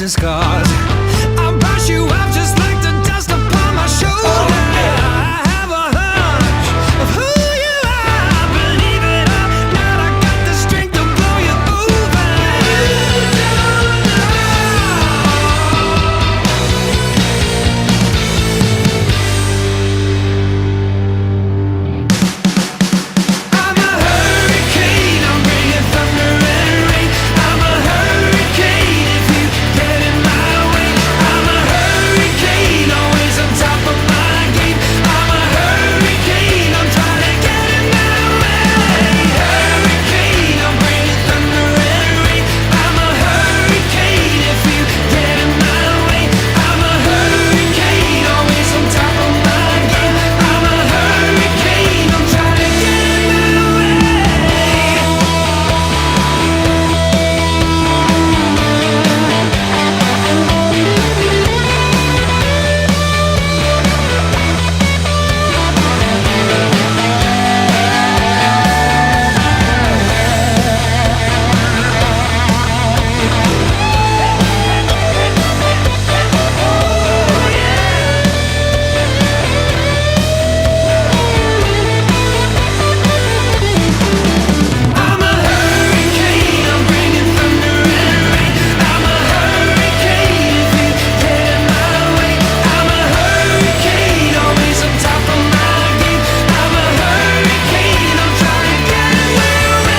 and scars. I'll brush you off just like the dust upon my shoulder. I have a hunch of who you are. Believe it or not, I got the strength to blow you over. You don't I'm a hurricane, I'm bringing thunder and rain. I'm a hurricane if you get in my way. I'm a hurricane, always on top of my game. I'm a hurricane, I'm trying to get in my way. Hurricane, I'm bringing thunder and rain. I'm a hurricane if you get in my way. I'm a hurricane, always on top of my game. I'm a hurricane, I'm trying to get in my way. I'm a hurricane, I'm bringing thunder and rain. I'm a hurricane if you get in my way. I'm a hurricane, always on top of my game. I'm a hurricane, I'm trying to get in my way.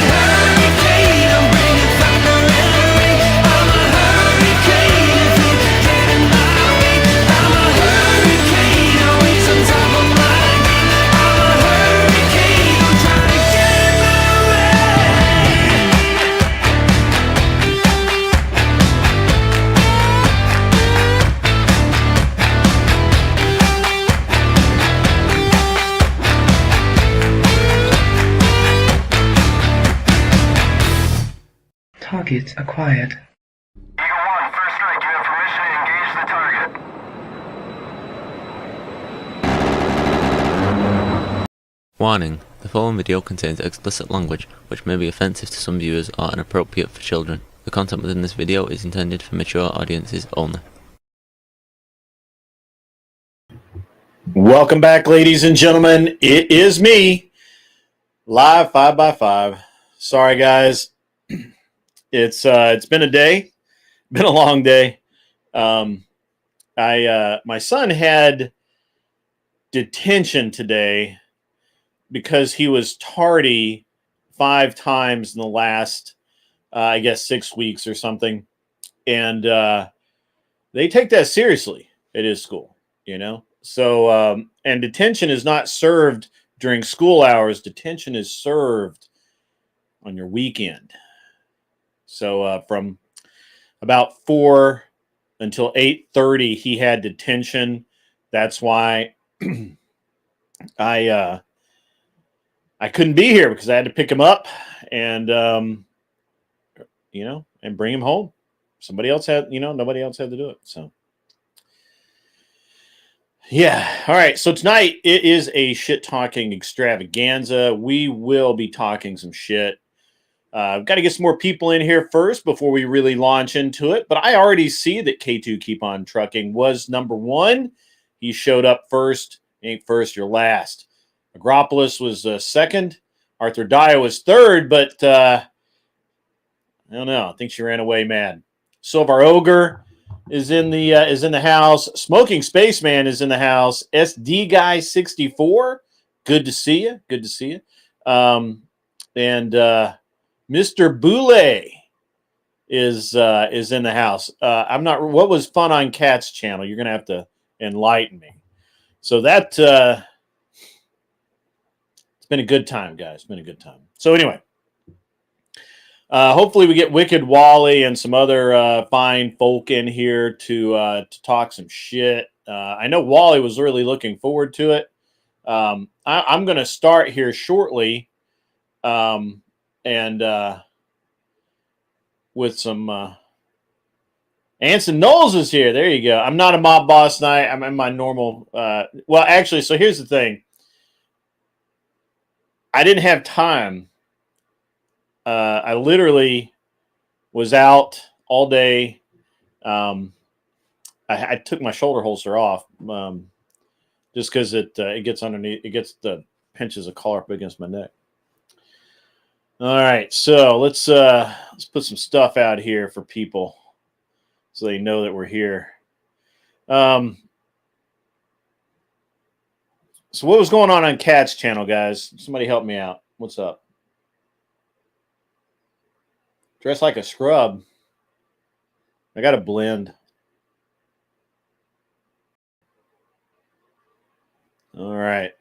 Hurricane, I'm bringing thunder and rain. I'm a hurricane if you get in my way. I'm a hurricane, always on top of my game. I'm a hurricane, I'm trying to get in my way. Target acquired. Eagle 1, first strike. You have permission to engage the target. Warning: the following video contains explicit language which may be offensive to some viewers or inappropriate for children. The content within this video is intended for mature audiences only. Welcome back, ladies and gentlemen. It is me, live 5x5. Sorry, guys. It's been a day, been a long day. My son had detention today because he was tardy 5 times in the last, I guess, 6 weeks or something, and they take that seriously at his school, you know. So, and detention is not served during school hours. Detention is served on your weekend. So from about 4 until 8:30, he had detention. That's why I couldn't be here, because I had to pick him up and and bring him home. Somebody else had, nobody else had to do it. So yeah. All right. So tonight it is a shit talking extravaganza. We will be talking some shit. I've got to get some more people in here first before we really launch into it. But I already see that K2 Keep On Trucking was number 1. He showed up first. Ain't first, you're last. Agropolis was second. Arthur Dyer was third, but I don't know. I think she ran away mad. Silvar Ogre is in the house. Smoking Spaceman is in the house. SD Guy 64. Good to see you. Good to see you. And Mr. Boulay is in the house. I'm not. What was Fun on Cat's channel? You're gonna have to enlighten me. So that it's been a good time, guys. It's been a good time. So anyway, hopefully we get Wicked Wally and some other fine folk in here to talk some shit. I know Wally was really looking forward to it. I'm going to start here shortly. And with some Anson Knowles is here. There you go. I'm not a mob boss night. I'm in my normal. Well, actually, so here's the thing. I didn't have time. I literally was out all day I took my shoulder holster off just because it gets underneath. It gets the pinches a collar up against my neck. All right, so let's put some stuff out here for people so they know that we're here. So what was going on Cat's channel, guys? Somebody help me out. What's up? Dress like a scrub. I got to blend. All right.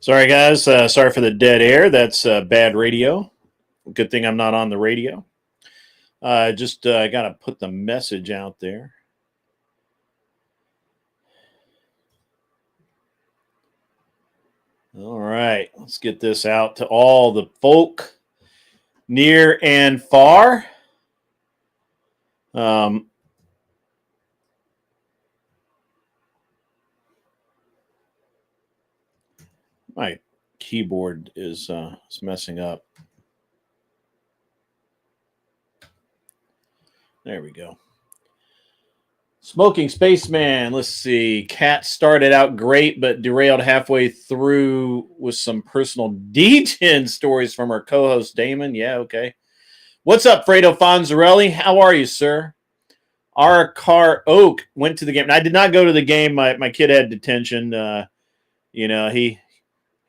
Sorry, guys. Sorry for the dead air. That's bad radio. Good thing I'm not on the radio. Just got to put the message out there. All right. Let's get this out to all the folk near and far. My keyboard is messing up. There we go. Smoking Spaceman. Let's see. Cat started out great, but derailed halfway through with some personal D10 stories from our co-host Damon. Yeah, okay. What's up, Fredo Fonzarelli? How are you, sir? Our car Oak went to the game. And I did not go to the game. My kid had detention. You know, he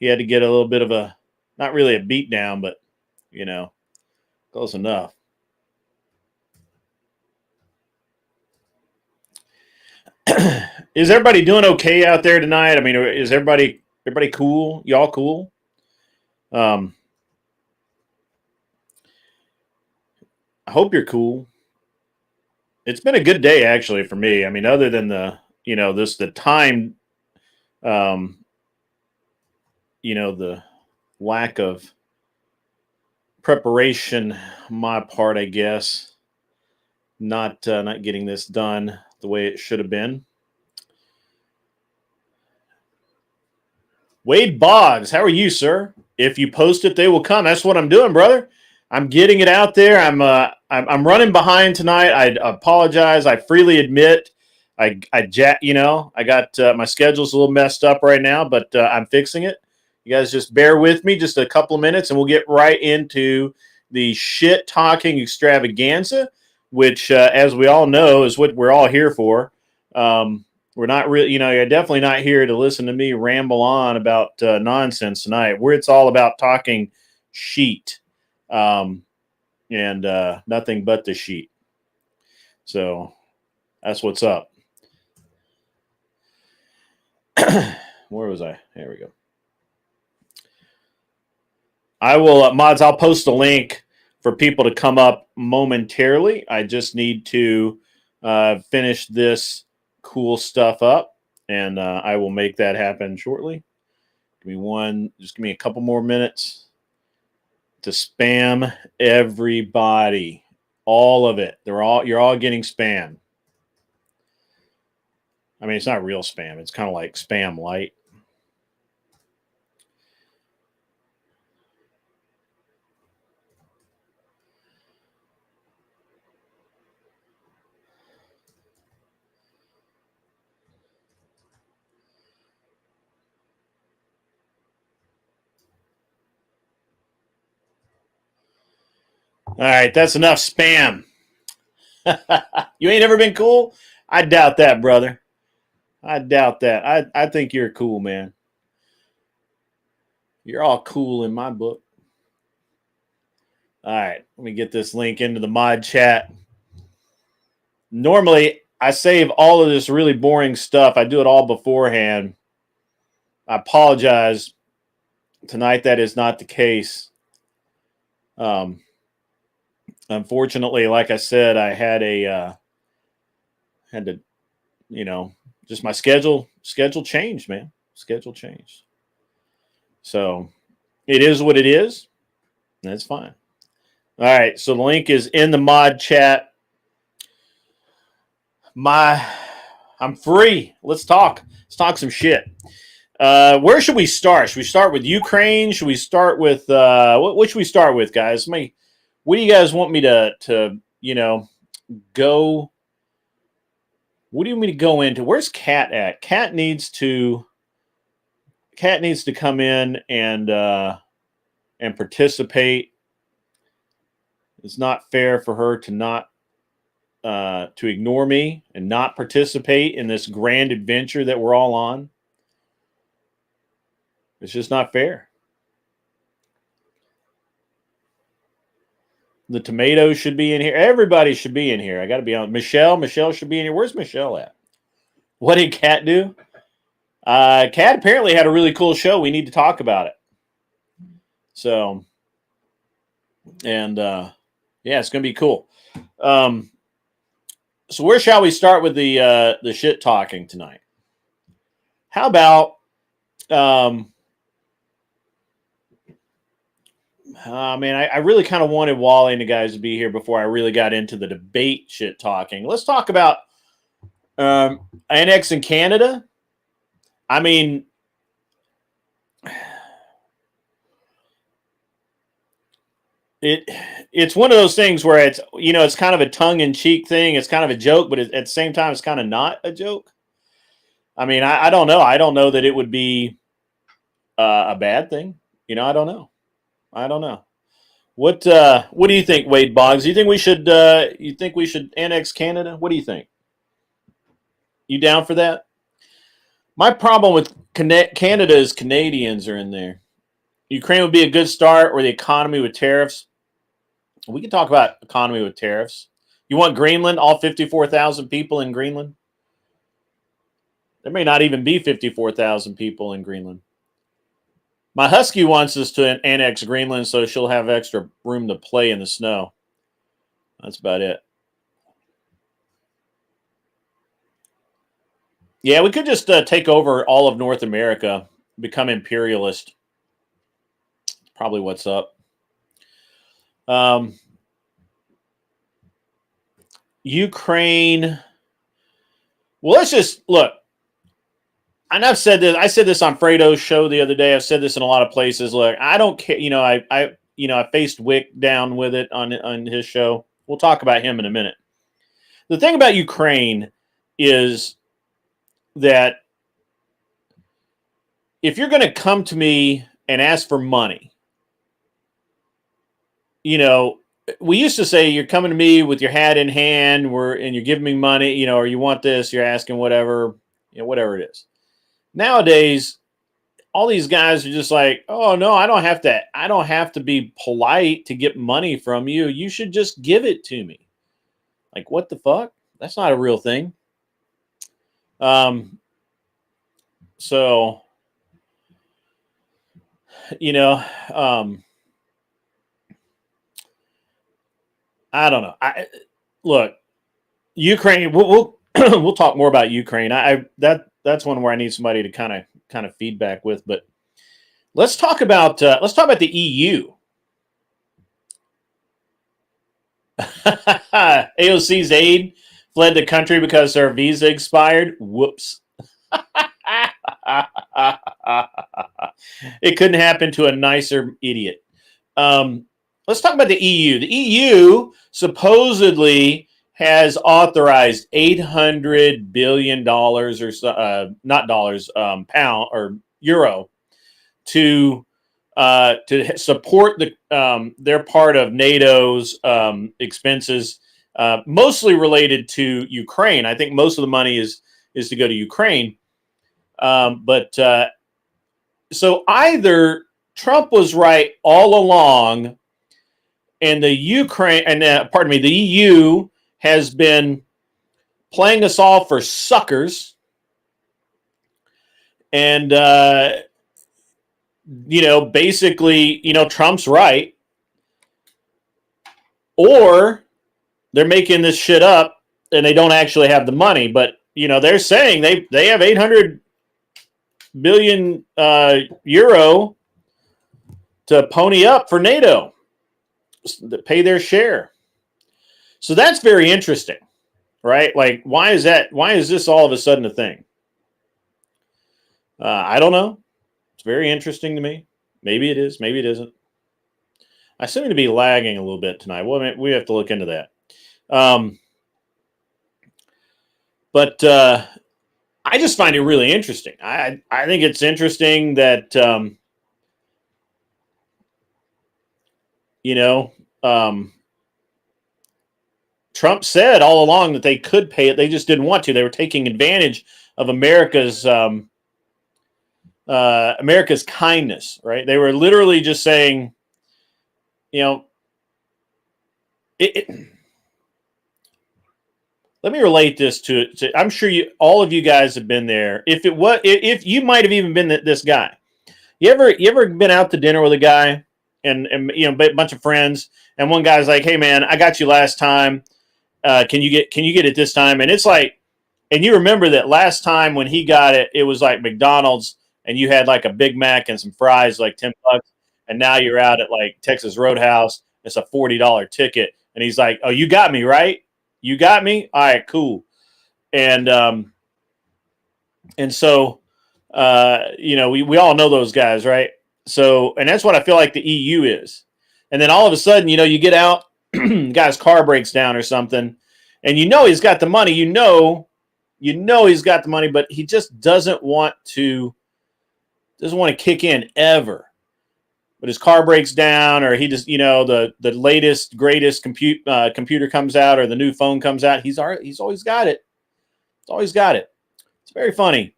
had to get a little bit of a, not really a beat down, but, you know, close enough. Is everybody doing okay out there tonight? I mean, is everybody cool? Y'all cool? I hope you're cool. It's been a good day actually for me. I mean, other than the time, the lack of preparation, my part, I guess, not getting this done the way it should have been. Wade Boggs, how are you, sir? If you post it, they will come. That's what I'm doing, brother. I'm getting it out there. I'm running behind tonight. I apologize. I freely admit I got my schedule's a little messed up right now, but I'm fixing it. You guys just bear with me just a couple of minutes, and we'll get right into the shit talking extravaganza, which, as we all know, is what we're all here for. We're not really, you're definitely not here to listen to me ramble on about nonsense tonight. It's all about talking sheet, and nothing but the sheet. So that's what's up. Where was I? There we go. I will, mods, I'll post a link for people to come up momentarily. I just need to finish this cool stuff up, and I will make that happen shortly. Give me a couple more minutes to spam everybody. All of it. You're all getting spam. I mean, it's not real spam. It's kind of like spam light. All right, that's enough spam. You ain't ever been cool? I doubt that, brother. I doubt that. I think you're cool, man. You're all cool in my book. All right, let me get this link into the mod chat. Normally, I save all of this really boring stuff. I do it all beforehand. I apologize. Tonight, that is not the case. Unfortunately, like I said, I had a had to, you know, just my schedule changed, man. Schedule changed. So it is what it is. That's fine. All right. So the link is in the mod chat. I'm free. Let's talk. Let's talk some shit. Where should we start? Should we start with Ukraine? Should we start with what should we start with, guys? What do you guys want me to go? What do you want me to go into? Where's Kat at? Kat needs to come in and participate. It's not fair for her to not to ignore me and not participate in this grand adventure that we're all on. It's just not fair. The tomatoes should be in here. Everybody should be in here. I got to be on. Michelle should be in here. Where's Michelle at? What did Kat do? Kat apparently had a really cool show. We need to talk about it. So, and yeah, it's going to be cool. So where shall we start with the shit talking tonight? How about I really kind of wanted Wally and the guys to be here before I really got into the debate shit talking. Let's talk about annex in Canada. I mean, it's one of those things where it's kind of a tongue-in-cheek thing. It's kind of a joke, but at the same time, it's kind of not a joke. I mean, I don't know. I don't know that it would be a bad thing. I don't know. What do you think, Wade Boggs? You think we should annex Canada? What do you think? You down for that? My problem with Canada is Canadians are in there. Ukraine would be a good start, or the economy with tariffs. We can talk about economy with tariffs. You want Greenland, all 54,000 people in Greenland? There may not even be 54,000 people in Greenland. My husky wants us to annex Greenland so she'll have extra room to play in the snow. That's about it. Yeah, we could just take over all of North America, become imperialist. Probably what's up. Ukraine. Well, let's just look. And I've said this. I said this on Fredo's show the other day. I've said this in a lot of places. Look, I don't care. I faced Wick down with it on his show. We'll talk about him in a minute. The thing about Ukraine is that if you're going to come to me and ask for money, we used to say you're coming to me with your hat in hand, and you're giving me money, or you want this, you're asking whatever, whatever it is. Nowadays, all these guys are just like, oh no, I don't have to be polite to get money from you. You should just give it to me. Like, what the fuck? That's not a real thing. So, I don't know. Look, Ukraine. We'll we'll talk more about Ukraine. That's one where I need somebody to kind of feedback with. But let's talk about the EU. AOC's aide fled the country because their visa expired. Whoops. It couldn't happen to a nicer idiot. Let's talk about the EU. The EU supposedly has authorized $800 billion or so, not dollars, pound or euro to support their part of NATO's expenses, mostly related to Ukraine. I think most of the money is to go to Ukraine. So either Trump was right all along, and the EU has been playing us all for suckers, and basically, Trump's right, or they're making this shit up and they don't actually have the money. But they're saying they have 800 billion euro to pony up for NATO, to pay their share. So that's very interesting, right? Like, why is that? Why is this all of a sudden a thing? I don't know. It's very interesting to me. Maybe it is. Maybe it isn't. I seem to be lagging a little bit tonight. Well, we have to look into that. But I just find it really interesting. I think it's interesting that Trump said all along that they could pay it. They just didn't want to. They were taking advantage of America's kindness, right? They were literally just saying, let me relate this to I'm sure all of you guys have been there. If you might have even been this guy. You ever been out to dinner with a guy and a bunch of friends, and one guy's like, "Hey man, I got you last time. Can you get it this time?" And it's like, and you remember that last time when he got it, it was like McDonald's, and you had like a Big Mac and some fries, like $10, and now you're out at like Texas Roadhouse. It's a $40 ticket, and he's like, "Oh, you got me right. You got me. All right, cool." And so we all know those guys, right? So, and that's what I feel like the EU is. And then all of a sudden, you get out, guy's car breaks down or something, and he's got the money. He's got the money, but he just doesn't want to kick in ever. But his car breaks down, or he just, the latest, greatest computer comes out, or the new phone comes out. He's always got it. He's always got it. It's very funny.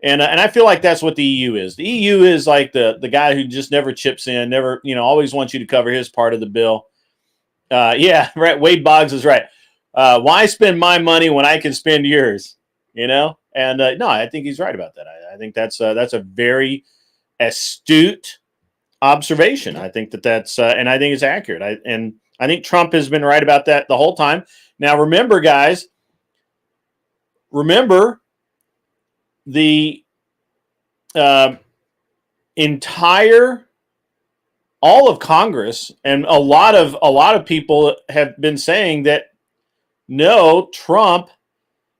And I feel like that's what the EU is. The EU is like the guy who just never chips in, never, always wants you to cover his part of the bill. Yeah, right. Wade Boggs is right. Why spend my money when I can spend yours? And no, I think he's right about that. I think that's a very astute observation. I think that's and I think it's accurate. I think Trump has been right about that the whole time. Now, remember, guys, the entire all of Congress and a lot of people have been saying that no, Trump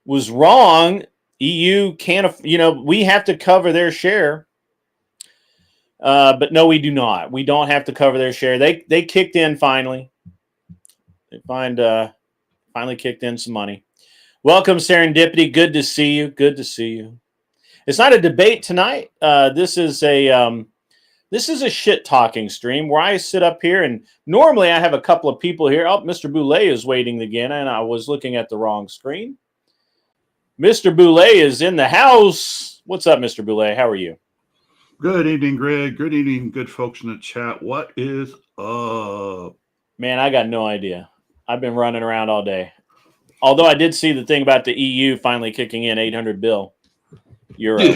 was wrong. EU can't, we have to cover their share. But no, we do not. We don't have to cover their share. They kicked in finally. They finally kicked in some money. Welcome, Serendipity. Good to see you. Good to see you. It's not a debate tonight. This is a shit talking stream where I sit up here, and normally I have a couple of people here. Oh, Mr. Boulay is waiting again, and I was looking at the wrong screen. Mr. Boulay is in the house. What's up, Mr. Boulay? How are you? Good evening, Greg. Good evening, good folks in the chat. What is up? Man, I got no idea. I've been running around all day. Although I did see the thing about the EU finally kicking in 800 bill euro.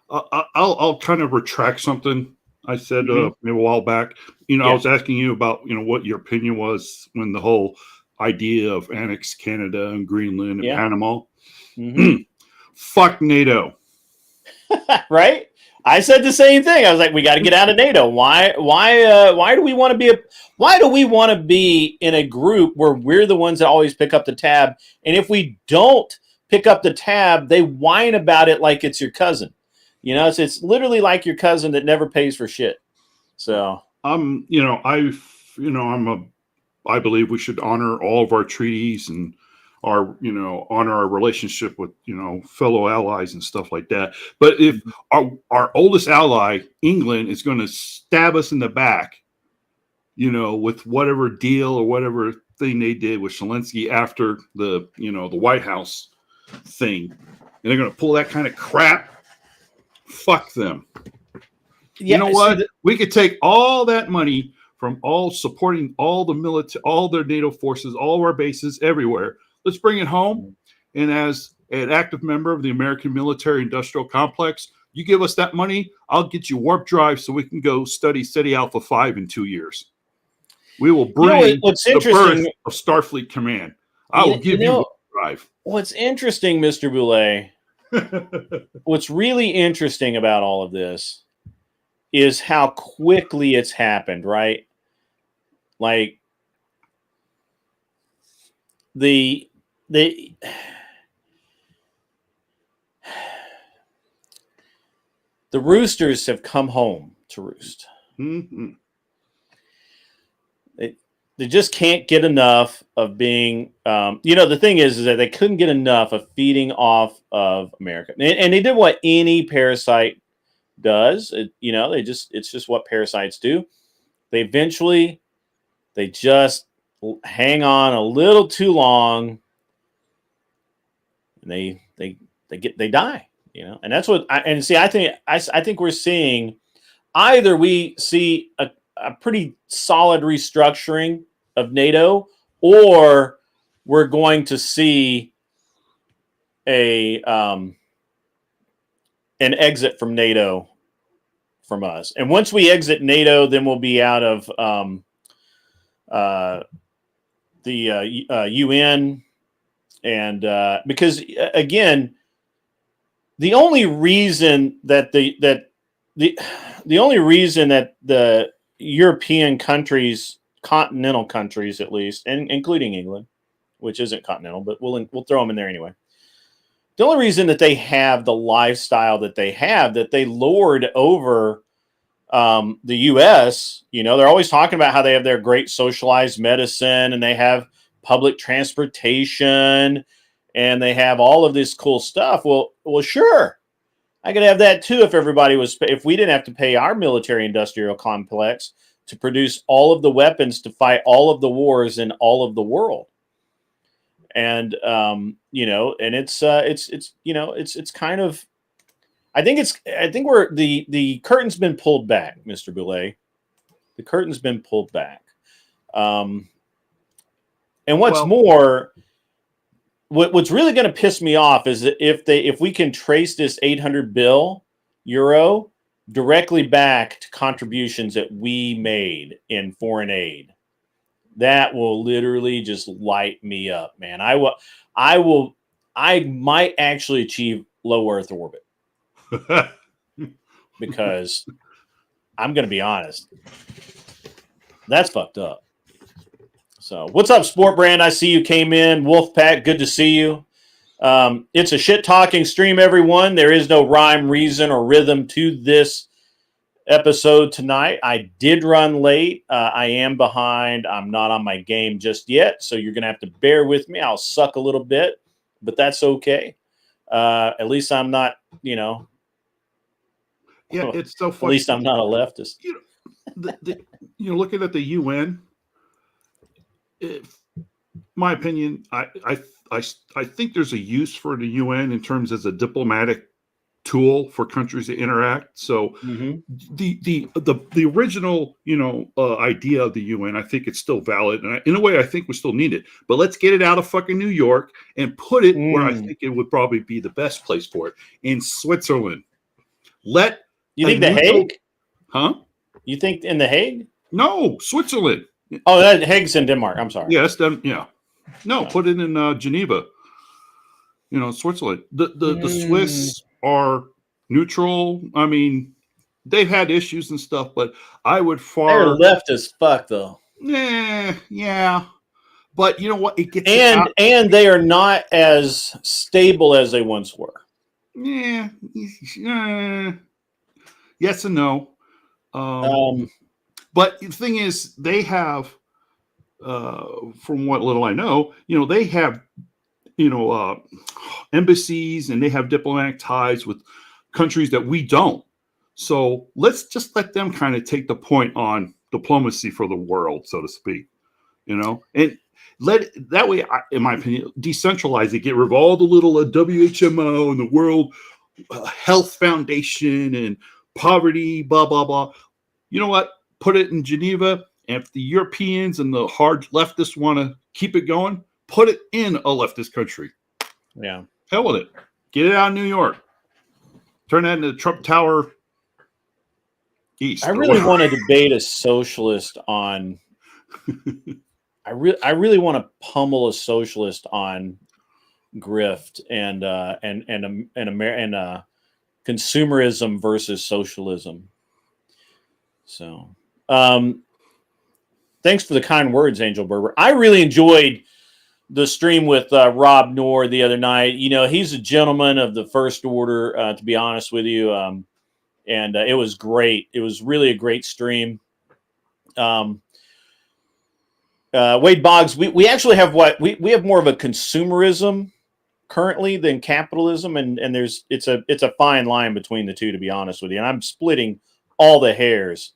I'll kind of retract something I said maybe a while back. I was asking you about what your opinion was when the whole idea of annex Canada and Greenland and Panama. Mm-hmm. Fuck NATO. Right? I said the same thing. I was like, we got to get out of NATO. Why do we want to be in a group where we're the ones that always pick up the tab? And if we don't pick up the tab, they whine about it like it's your cousin. It's literally like your cousin that never pays for shit. So I believe we should honor all of our treaties and honor our relationship with, fellow allies and stuff like that. But if our oldest ally, England, is going to stab us in the back, with whatever deal or whatever thing they did with Zelensky after the White House thing, and they're going to pull that kind of crap, fuck them. Yeah, what? We could take all that money from supporting all the military, all their NATO forces, all of our bases everywhere. Let's bring it home. And as an active member of the American military industrial complex, you give us that money, I'll get you warp drive so we can go study SETI Alpha 5 in 2 years. We will You know bring what's the birth interesting? of Starfleet Command. I will give you drive. What's interesting, Mr. Boulay, what's really interesting about all of this is how quickly it's happened, right? Like the roosters have come home to roost. Mm-hmm. They just can't get enough of being, the thing is that they couldn't get enough of feeding off of America. And they did what any parasite does. It's just what parasites do. They just hang on a little too long and they die, and that's what I think we're seeing. Either we see a pretty solid restructuring of NATO, or we're going to see an exit from NATO from us. And once we exit NATO, then we'll be out of the UN. And because again, the only reason that the European countries, continental countries at least, and including England, which isn't continental, but we'll throw them in there anyway. The only reason that they have the lifestyle that they have, that they lord over the U.S., they're always talking about how they have their great socialized medicine and they have public transportation and they have all of this cool stuff. Well, sure. I could have that too if we didn't have to pay our military industrial complex to produce all of the weapons to fight all of the wars in all of the world. And and it's kind of, I think we're the curtain's been pulled back, Mr. Boulay. The curtain's been pulled back. And what's more, what's really going to piss me off is that if we can trace this 800 bill euro directly back to contributions that we made in foreign aid, that will literally just light me up, man. I might actually achieve low Earth orbit because I'm going to be honest, that's fucked up. So, what's up, Sport Brand? I see you came in. Wolfpack, good to see you. It's a shit talking stream, everyone. There is no rhyme, reason, or rhythm to this episode tonight. I did run late. I am behind. I'm not on my game just yet, so you're going to have to bear with me. I'll suck a little bit, but that's okay. At least I'm not, Yeah, it's so funny. At least I'm not a leftist. Looking at the UN, my opinion, I think there's a use for the UN in terms as a diplomatic tool for countries to interact. So the original idea of the UN, I think it's still valid, and in a way I think we still need it, but let's get it out of fucking New York and put it where I think it would probably be the best place for it, in Switzerland. You think The Hague? Huh? You think in The Hague? No, Switzerland. Oh, that Hague's in Denmark. I'm sorry. Yes, yeah. No, put it in Geneva. Switzerland. The Swiss are neutral. I mean, they've had issues and stuff, but I would They're left as fuck, though. Yeah. But you know what? It gets and they are not as stable as they once were. Yeah. Yes and no. But the thing is, they have, from what little I know, they have, embassies and they have diplomatic ties with countries that we don't. So let's just let them kind of take the point on diplomacy for the world, so to speak, and that way, in my opinion, decentralize it, get rid of all the little WHMO and the World Health Foundation and poverty, blah, blah, blah. You know what? Put it in Geneva. And if the Europeans and the hard leftists want to keep it going, put it in a leftist country. Yeah. Hell with it. Get it out of New York. Turn that into Trump Tower East. I really want to debate a socialist on I really want to pummel a socialist on grift and consumerism versus socialism. So, thanks for the kind words, Angel Berber. I really enjoyed the stream with Rob Noor the other night. You know, he's a gentleman of the first order, to be honest with you. And it was great. It was really a great stream. Wade Boggs, we actually have we have more of a consumerism currently than capitalism, and it's a fine line between the two, to be honest with you. And I'm splitting all the hairs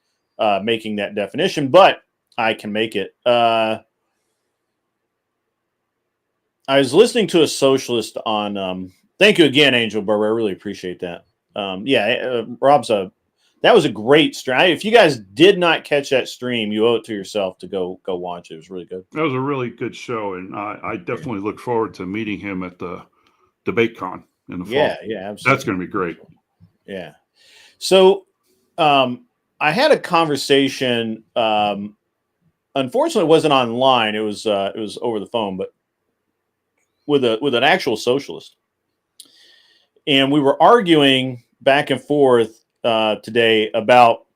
making that definition, but I can make it. I was listening to a socialist on. Thank you again, Angel Berber. I really appreciate that. Rob's that was a great stream. If you guys did not catch that stream, you owe it to yourself to go watch it. It was really good. That was a really good show, and I definitely look forward to meeting him at the debate con in the fall. Yeah, absolutely. That's going to be great. Yeah. So I had a conversation. Unfortunately, it wasn't online. It was over the phone, but with an actual socialist, and we were arguing back and forth today about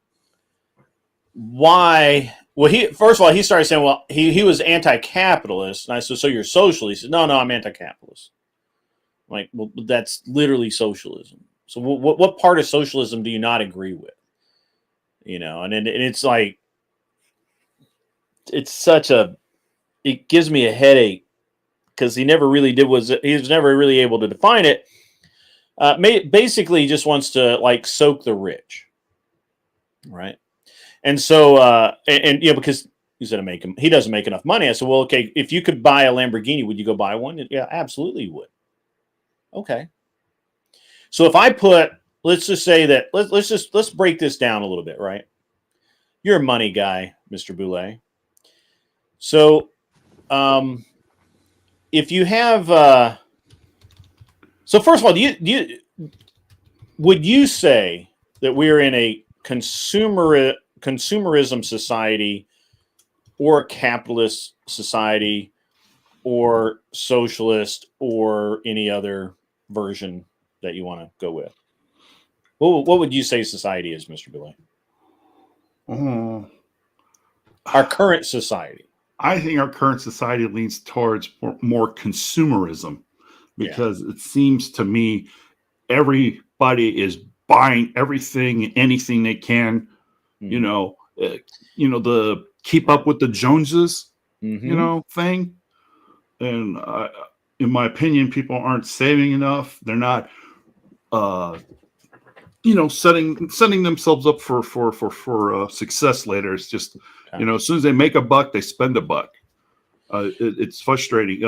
why. Well, first of all, he started saying, well, he was anti-capitalist, and I said, so you're socialist? He said, no, I'm anti-capitalist. I'm like, well, that's literally socialism. So what part of socialism do you not agree with? You know, and it's like, it gives me a headache because he never really he was never really able to define it. Basically, he just wants to like soak the rich, right? And so, because he said he doesn't make enough money. I said, well, okay, if you could buy a Lamborghini, would you go buy one? Yeah, absolutely would. Okay. So if I let's just say that let's break this down a little bit, right? You're a money guy, Mr. Boulay. So, if you have, so first of all, would you say that we're in a consumerism society, or a capitalist society, or socialist, or any other version that you want to go with? What would you say society is, Mr. Boulay? Our current society. I think our current society leans towards more consumerism, because it seems to me everybody is buying everything and anything they can. Mm-hmm. The keep up with the Joneses, mm-hmm. Thing. And in my opinion, people aren't saving enough. They're not, setting themselves up for success later. It's just, as soon as they make a buck, they spend a buck. It's frustrating.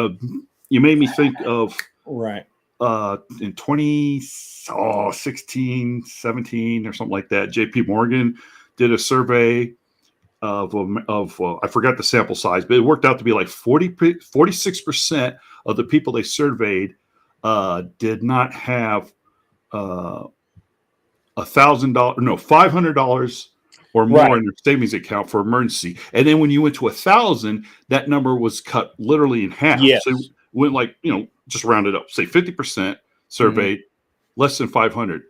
You made me think of right in 2016, 17 or something like that. JP Morgan did a survey of I forgot the sample size, but it worked out to be like 46% of the people they surveyed did not have $500 or more in their savings account for emergency. And then when you went to 1,000, that number was cut literally in half. Yes. So it went like, just round it up, say 50% surveyed, less than 500.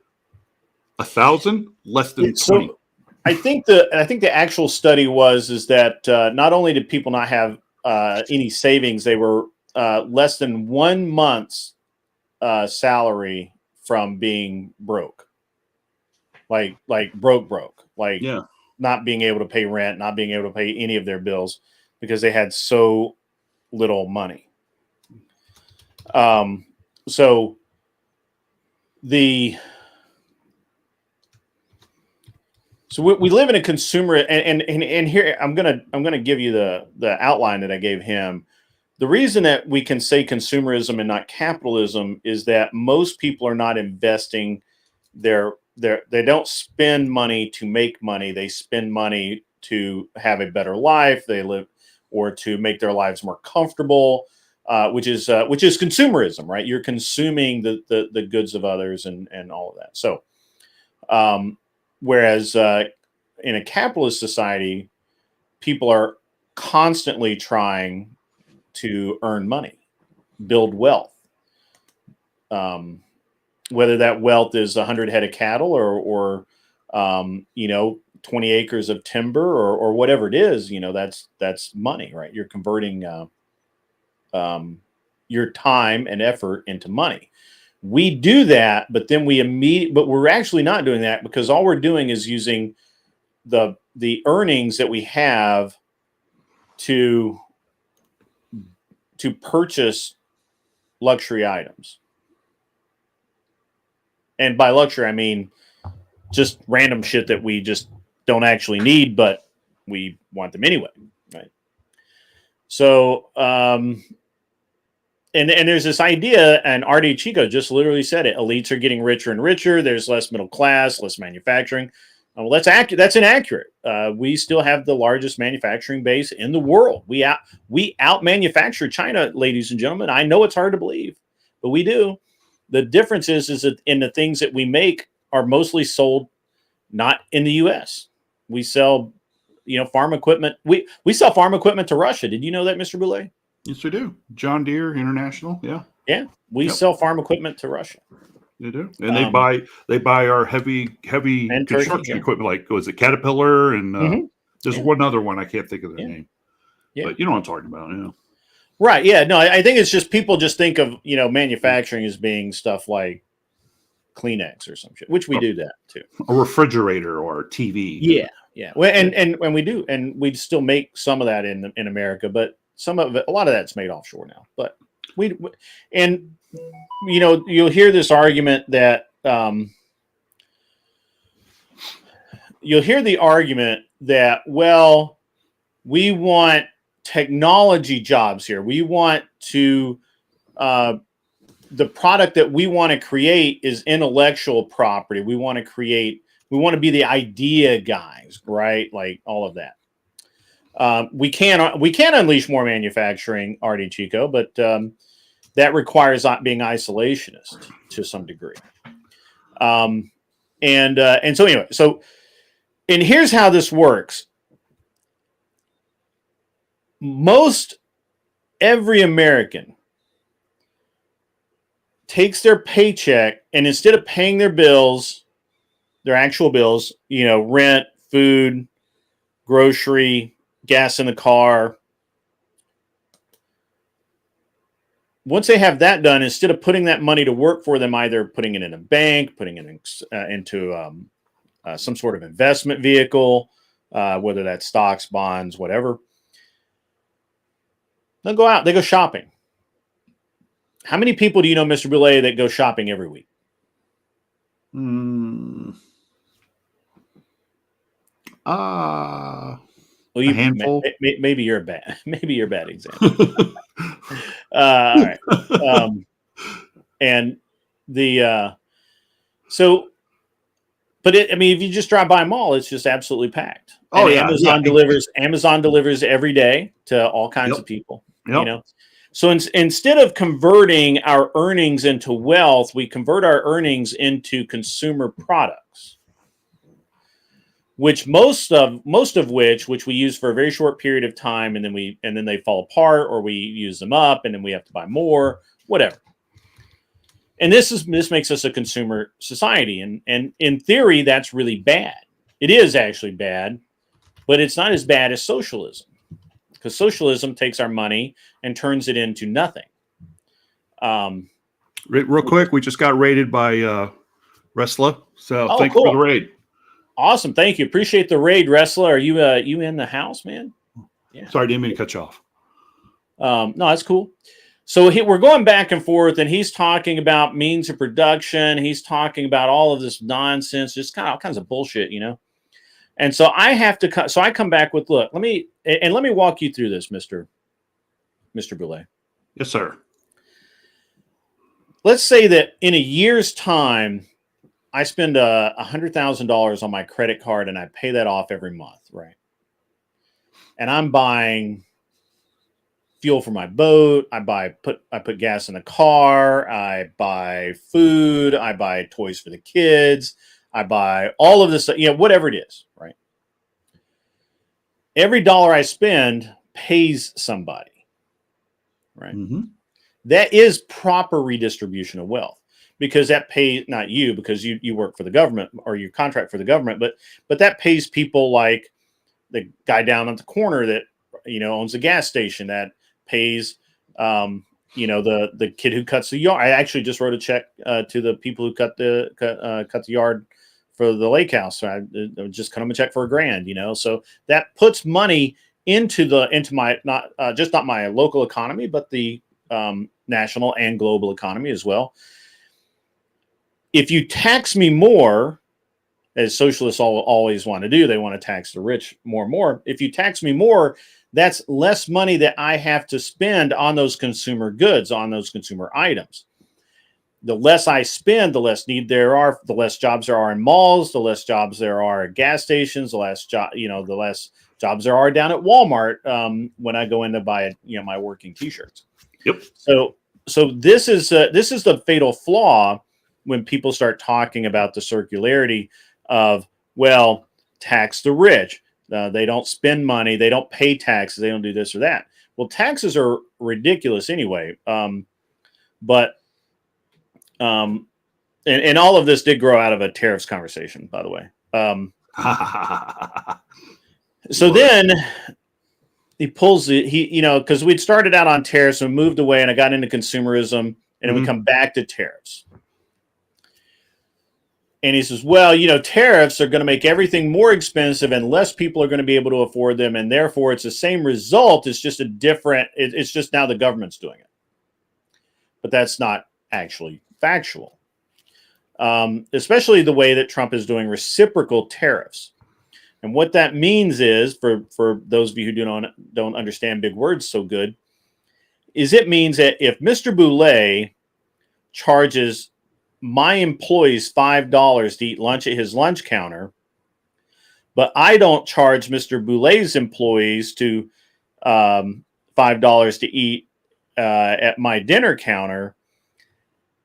1,000, less than 20. So I think the actual study is that not only did people not have any savings, they were less than 1 month's salary from being broke. Like broke. Not being able to pay rent, not being able to pay any of their bills because they had so little money. So we live in a consumer, and here I'm gonna give you the outline that I gave him. The reason that we can say consumerism and not capitalism is that most people are not investing they don't spend money to make money. They spend money to have a better life. They live or to make their lives more comfortable, which is consumerism, right? You're consuming the goods of others and all of that. So, whereas in a capitalist society, people are constantly trying to earn money, build wealth. Whether that wealth is 100 head of cattle or 20 acres of timber or whatever it is, that's money, right? You're converting your time and effort into money. We do that, but then but we're actually not doing that, because all we're doing is using the earnings that we have to purchase luxury items. And by luxury, I mean just random shit that we just don't actually need, but we want them anyway, right? So, and there's this idea, and R.D. Chico just literally said it: elites are getting richer and richer. There's less middle class, less manufacturing. Well, that's accurate. That's inaccurate. We still have the largest manufacturing base in the world. We out manufacture China, ladies and gentlemen. I know it's hard to believe, but we do. The difference is that in the things that we make are mostly sold not in the U.S. We sell, farm equipment. We sell farm equipment to Russia. Did you know that, Mr. Boulay? Yes, we do. John Deere International. Yeah. Yeah. We sell farm equipment to Russia. They do. And they buy our heavy construction equipment, like, was it Caterpillar? And there's one other one. I can't think of their name. Yeah. But you know what I'm talking about. Yeah. Right. Yeah. No, I think it's just people just think of, manufacturing as being stuff like Kleenex or some shit, which we do that too. A refrigerator or a TV. Yeah. Yeah. Well, and we do, and we still make some of that in America, but some of it, a lot of that's made offshore now. But you'll hear this argument that well, we want technology jobs here. We want to the product that we want to create is intellectual property. We want to be the idea guys, right? Like all of that. We can unleash more manufacturing, R.D. Chico, but that requires being isolationist to some degree. And so anyway, and here's how this works. Most every American takes their paycheck, and instead of paying their bills, their actual bills, rent, food, grocery, gas in the car, once they have that done, instead of putting that money to work for them, either putting it in a bank, putting it into some sort of investment vehicle, whether that's stocks, bonds, whatever, they'll go out, they go shopping. How many people do you know, Mr. Boulay, that go shopping every week? Well, a handful. Maybe you're a bad example. All right. And the but if you just drive by a mall, it's just absolutely packed. Oh, and yeah. Amazon delivers every day to all kinds of people. Yep. So instead of converting our earnings into wealth, we convert our earnings into consumer products, which most of which we use for a very short period of time, and then they fall apart, or we use them up, and then we have to buy more, whatever. And this makes us a consumer society, and in theory, that's really bad. It is actually bad, but it's not as bad as socialism, because socialism takes our money and turns it into nothing. Real quick, we just got raided by Wrestler, so thanks for the raid. Awesome, thank you. Appreciate the raid, Wrestler. Are you in the house, man? Yeah. Sorry, didn't mean to cut you off. No, that's cool. So we're going back and forth, and he's talking about means of production. He's talking about all of this nonsense, just all kinds of bullshit, And so I come back with, look, let me walk you through this, Mr. Boulay. Yes, sir. Let's say that in a year's time, I spend $100,000 on my credit card, and I pay that off every month, right? And I'm buying fuel for my boat. I put gas in the car. I buy food. I buy toys for the kids. I buy all of this, whatever it is, right? Every dollar I spend pays somebody, right? Mm-hmm. That is proper redistribution of wealth, because that pays not you, because you work for the government or you contract for the government, but that pays people like the guy down at the corner that owns a gas station, that pays the kid who cuts the yard. I actually just wrote a check to the people who cut the yard for the lake house. So I just cut them a check for $1,000. So that puts money into my not my local economy, but the national and global economy as well. If you tax me more, as socialists always want to do, they want to tax the rich more and more. If you tax me more, that's less money that I have to spend on those consumer goods, on those consumer items. The less I spend, the less need there are, the less jobs there are in malls, the less jobs there are at gas stations, the less jobs there are down at Walmart when I go in to buy my working t-shirts. Yep. So this is the fatal flaw when people start talking about the circularity of, well, tax the rich. They don't spend money. They don't pay taxes. They don't do this or that. Well, taxes are ridiculous anyway. And all of this did grow out of a tariffs conversation, by the way. So then he pulls because we'd started out on tariffs and moved away, and I got into consumerism, and then we come back to tariffs. And he says, well, tariffs are going to make everything more expensive and less people are going to be able to afford them. And therefore, it's the same result. It's just it's just now the government's doing it. But that's not actually factual, especially the way that Trump is doing reciprocal tariffs. And what that means is, for those of you who don't understand big words so good, is it means that if Mr. Boulay charges my employees $5 to eat lunch at his lunch counter, but I don't charge Mr. Boulay's employees to $5 to eat at my dinner counter,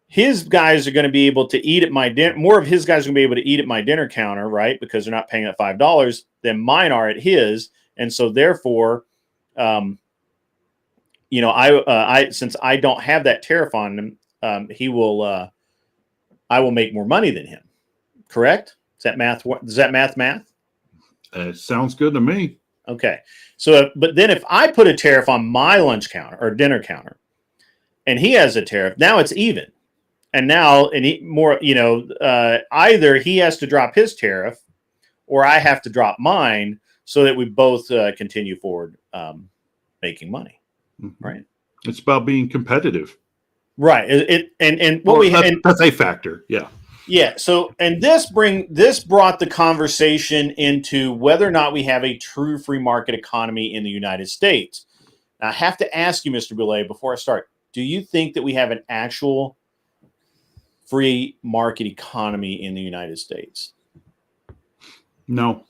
his guys are going to be able to eat at my dinner. More of his guys are going to be able to eat at my dinner counter, right? Because they're not paying that $5 than mine are at his. And so therefore, I since I don't have that tariff on him, I will make more money than him. Correct? Is that math? Does that math? It sounds good to me. Okay. So, but then if I put a tariff on my lunch counter or dinner counter, and he has a tariff, now it's even. And now, either he has to drop his tariff, or I have to drop mine, so that we both continue forward making money. Mm-hmm. Right. It's about being competitive. Right. That's a factor. Yeah. Yeah. So, and this brought the conversation into whether or not we have a true free market economy in the United States. Now, I have to ask you, Mr. Boulay, before I start, do you think that we have an actual free market economy in the United States? No.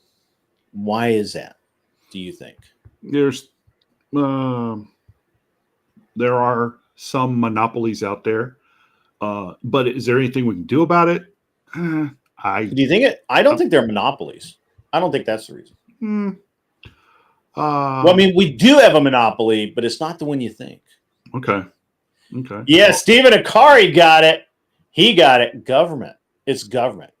Why is that, do you think? There are some monopolies out there, but is there anything we can do about it? Do you think it? I don't think they're monopolies. I don't think that's the reason. Well, I mean, we do have a monopoly, but it's not the one you think. Okay. Yeah, Stephen Akari got it. He got it. Government. It's government.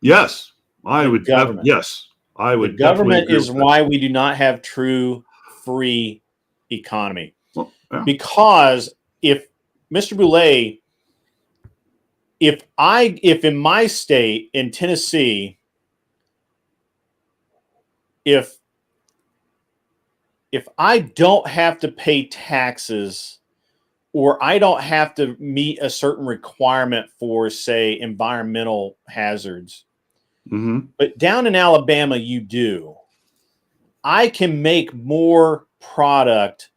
Yes, I would. Government. Yes, I would. The government is why we do not have true free economy. Well, yeah. Because if Mr. Boulay, if in my state, in Tennessee, if I don't have to pay taxes, or I don't have to meet a certain requirement for, say, environmental hazards, but down in Alabama you do, I can make more product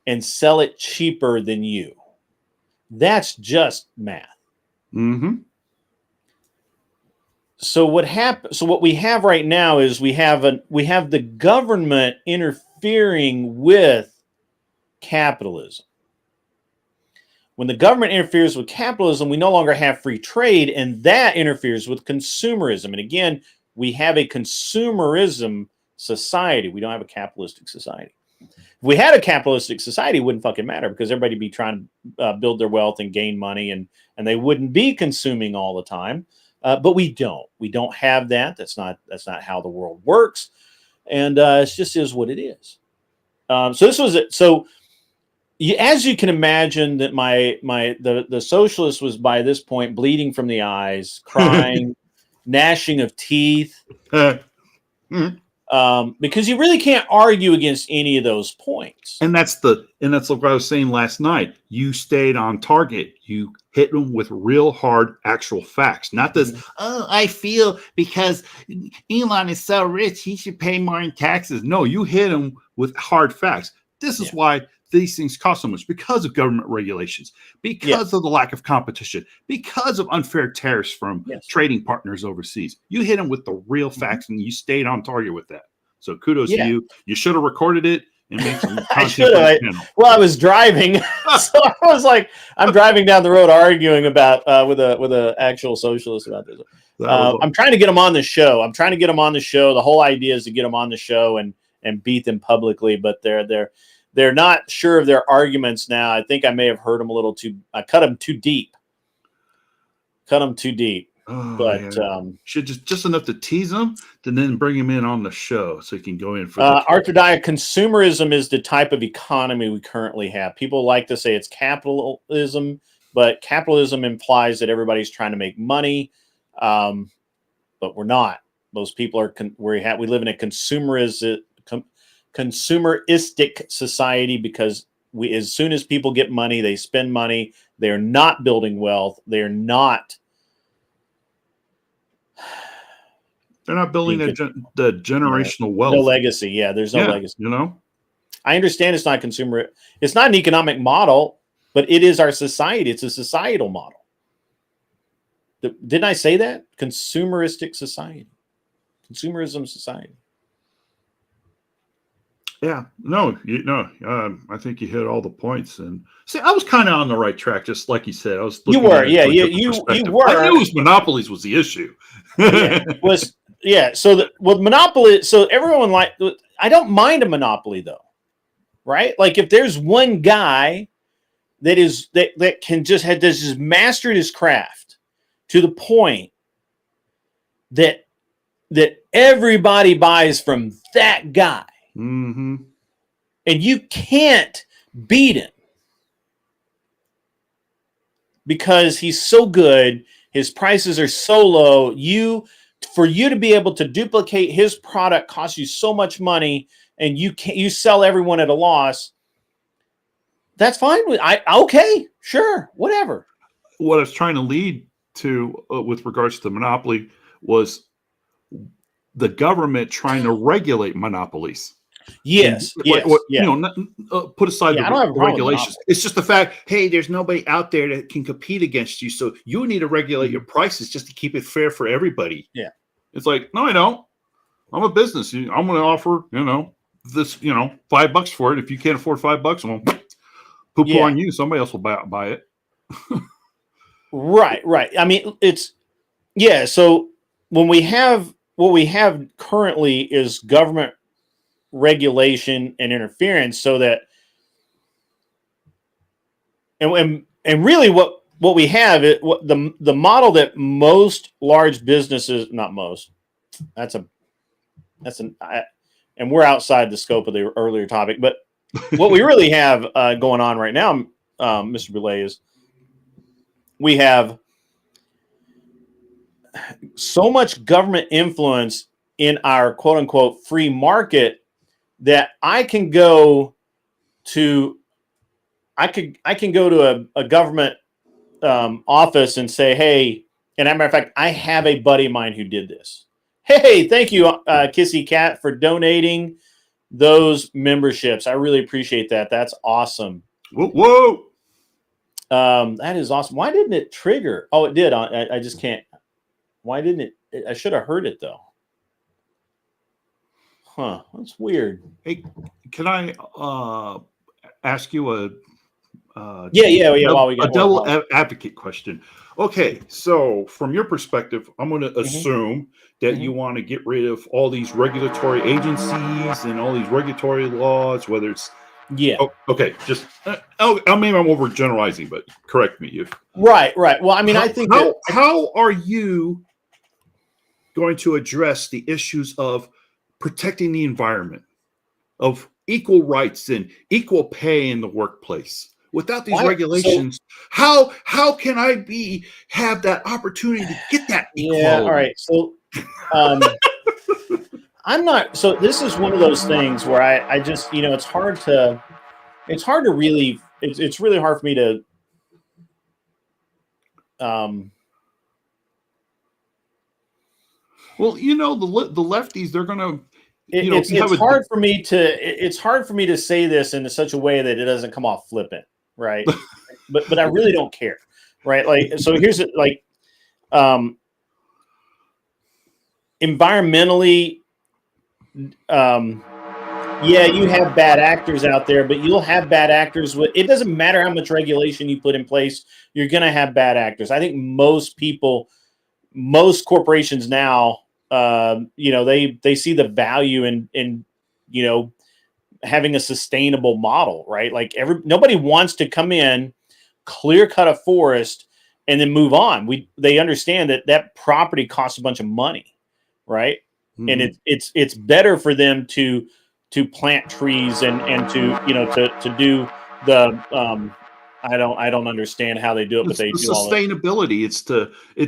and sell it cheaper than you. That's just math. So what we have right now is we have the government interfering with capitalism. When the government interferes with capitalism, we no longer have free trade, and that interferes with consumerism. And again, we have a consumerism society. We don't have a capitalistic society. If we had a capitalistic society, it wouldn't fucking matter because everybody would be trying to build their wealth and gain money, and they wouldn't be consuming all the time. But we don't. We don't have that. That's not how the world works, and it just is what it is. So this was it. So as you can imagine, that the socialist was by this point bleeding from the eyes, crying, gnashing of teeth. Because you really can't argue against any of those points. And that's like what I was saying last night. You stayed on target. You hit them with real hard actual facts, not this. Oh, I feel because Elon is so rich, he should pay more in taxes. No, you hit them with hard facts. This is why these things cost so much, because of government regulations, because of the lack of competition, because of unfair tariffs from trading partners overseas. You hit them with the real facts, and you stayed on target with that. So kudos to you. You should have recorded it and made some content. I should have. Well, I was driving, so I was like, I'm driving down the road arguing about with a actual socialist about this. I'm trying to get them on the show. The whole idea is to get them on the show and beat them publicly, but they're not sure of their arguments now. I think I may have heard them a little too. I cut them too deep. Oh, but should just enough to tease them, and then bring him in on the show so he can go in for. Arthrodaya, consumerism is the type of economy we currently have. People like to say it's capitalism, but capitalism implies that everybody's trying to make money, but we're not. Those people are. We live in a consumeristic society, because as soon as people get money, they spend money. They're not building wealth. They're not building the generational wealth. No legacy. Yeah, there's no legacy. You know, I understand it's not consumer. It's not an economic model, but it is our society. It's a societal model. Didn't I say that? Consumeristic society. Consumerism society. Yeah, I think you hit all the points, and see, I was kind of on the right track, just like you said. I was. You were, you were. I knew it was monopolies was the issue. So monopoly. So everyone I don't mind a monopoly though, right? Like if there's one guy that can just mastered his craft to the point that everybody buys from that guy. Mm-hmm. And you can't beat him because he's so good. His prices are so low. For you to be able to duplicate his product costs you so much money, and you sell everyone at a loss. That's fine. Okay, sure, whatever. What I was trying to lead to with regards to the monopoly was the government trying to regulate monopolies. Yes. Put aside the regulations. It's just the fact, hey, there's nobody out there that can compete against you, so you need to regulate your prices just to keep it fair for everybody. Yeah. It's like, no, I don't. I'm a business. I'm going to offer, this, $5 for it. If you can't afford $5, I'm going to poo-poo on you. Somebody else will buy it. Right. I mean, so when what we have currently is government regulation and interference, so that and really what we have is the model that most large businesses, not most, and we're outside the scope of the earlier topic, but what we really have going on right now, Mr. Boulay, is we have so much government influence in our quote unquote free market that I can go to a government office and say, hey, and as a matter of fact, I have a buddy of mine who did this. Hey, thank you, Kissy Cat, for donating those memberships. I really appreciate that. That's awesome. Whoa. That is awesome. Why didn't it trigger? Oh, it did. I just can't. Why didn't it? I should have heard it though. Huh, that's weird. Hey, can I ask you Yeah. While we a got devil advocate question. Okay, so from your perspective, I'm going to assume that you want to get rid of all these regulatory agencies and all these regulatory laws, whether it's okay. Just I mean, I'm overgeneralizing, but correct me if right. Well, I mean, I think how are you going to address the issues of protecting the environment, of equal rights and equal pay in the workplace? Without these regulations, how can I have that opportunity to get that equality? Yeah, all right. So I'm not, so this is one of those things where I just, it's hard to really, it's really hard for me to well, the lefties, they're gonna it's hard for me to say this in such a way that it doesn't come off flippant, right? but I really don't care, right? Like, so here's it, like, environmentally, yeah, you have bad actors out there, but you'll have bad actors with, it doesn't matter how much regulation you put in place, you're going to have bad actors. I think most corporations now, they see the value in having a sustainable model, right? Like nobody wants to come in, clear cut a forest and then move on. They understand that property costs a bunch of money, right? And it's better for them to plant trees and to do the I don't understand how they do it, but they do all sustainability. It's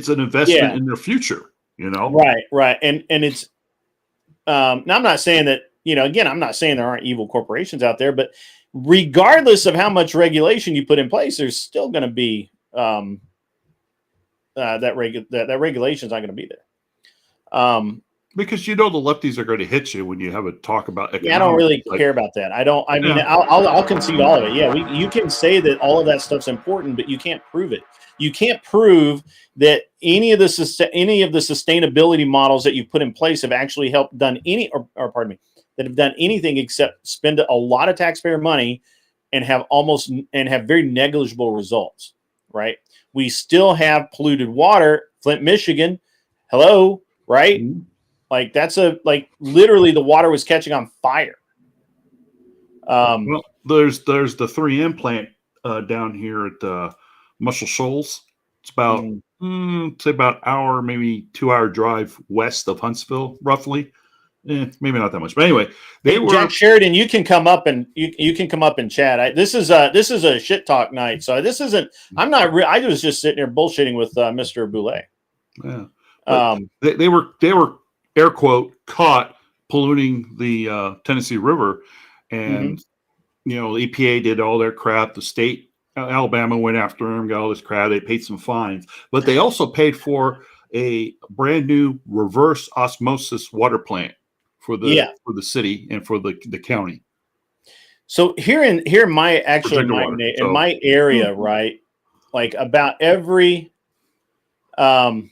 an investment in their future, Right. And it's now I'm not saying that, again, I'm not saying there aren't evil corporations out there, but regardless of how much regulation you put in place, there's still going to be that regulation is not going to be there. Because the lefties are going to hit you when you have a talk about economics. Yeah, I don't really care about that. I mean, I'll concede all of it. Yeah, you can say that all of that stuff's important, but you can't prove it. You can't prove that any of the sustainability models that you put in place have actually helped done any, or pardon me, that have done anything except spend a lot of taxpayer money and have very negligible results. Right? We still have polluted water. Flint, Michigan. Hello, right? Mm-hmm. Like literally the water was catching on fire. Well, there's the 3M plant down here at Muscle Shoals. It's about say about hour, maybe 2-hour drive west of Huntsville, roughly. Maybe not that much, but anyway, Jack Sheridan, you can come up and you can come up and chat. This is a shit talk night, so this isn't. I'm not. I was just sitting here bullshitting with Mr. Boulay. Yeah, they were air quote caught polluting the Tennessee River, and the EPA did all their crap. The state Alabama went after them, got all this crap. They paid some fines, but they also paid for a brand new reverse osmosis water plant for the city and for the county. So here in my area, right, like about every 2-3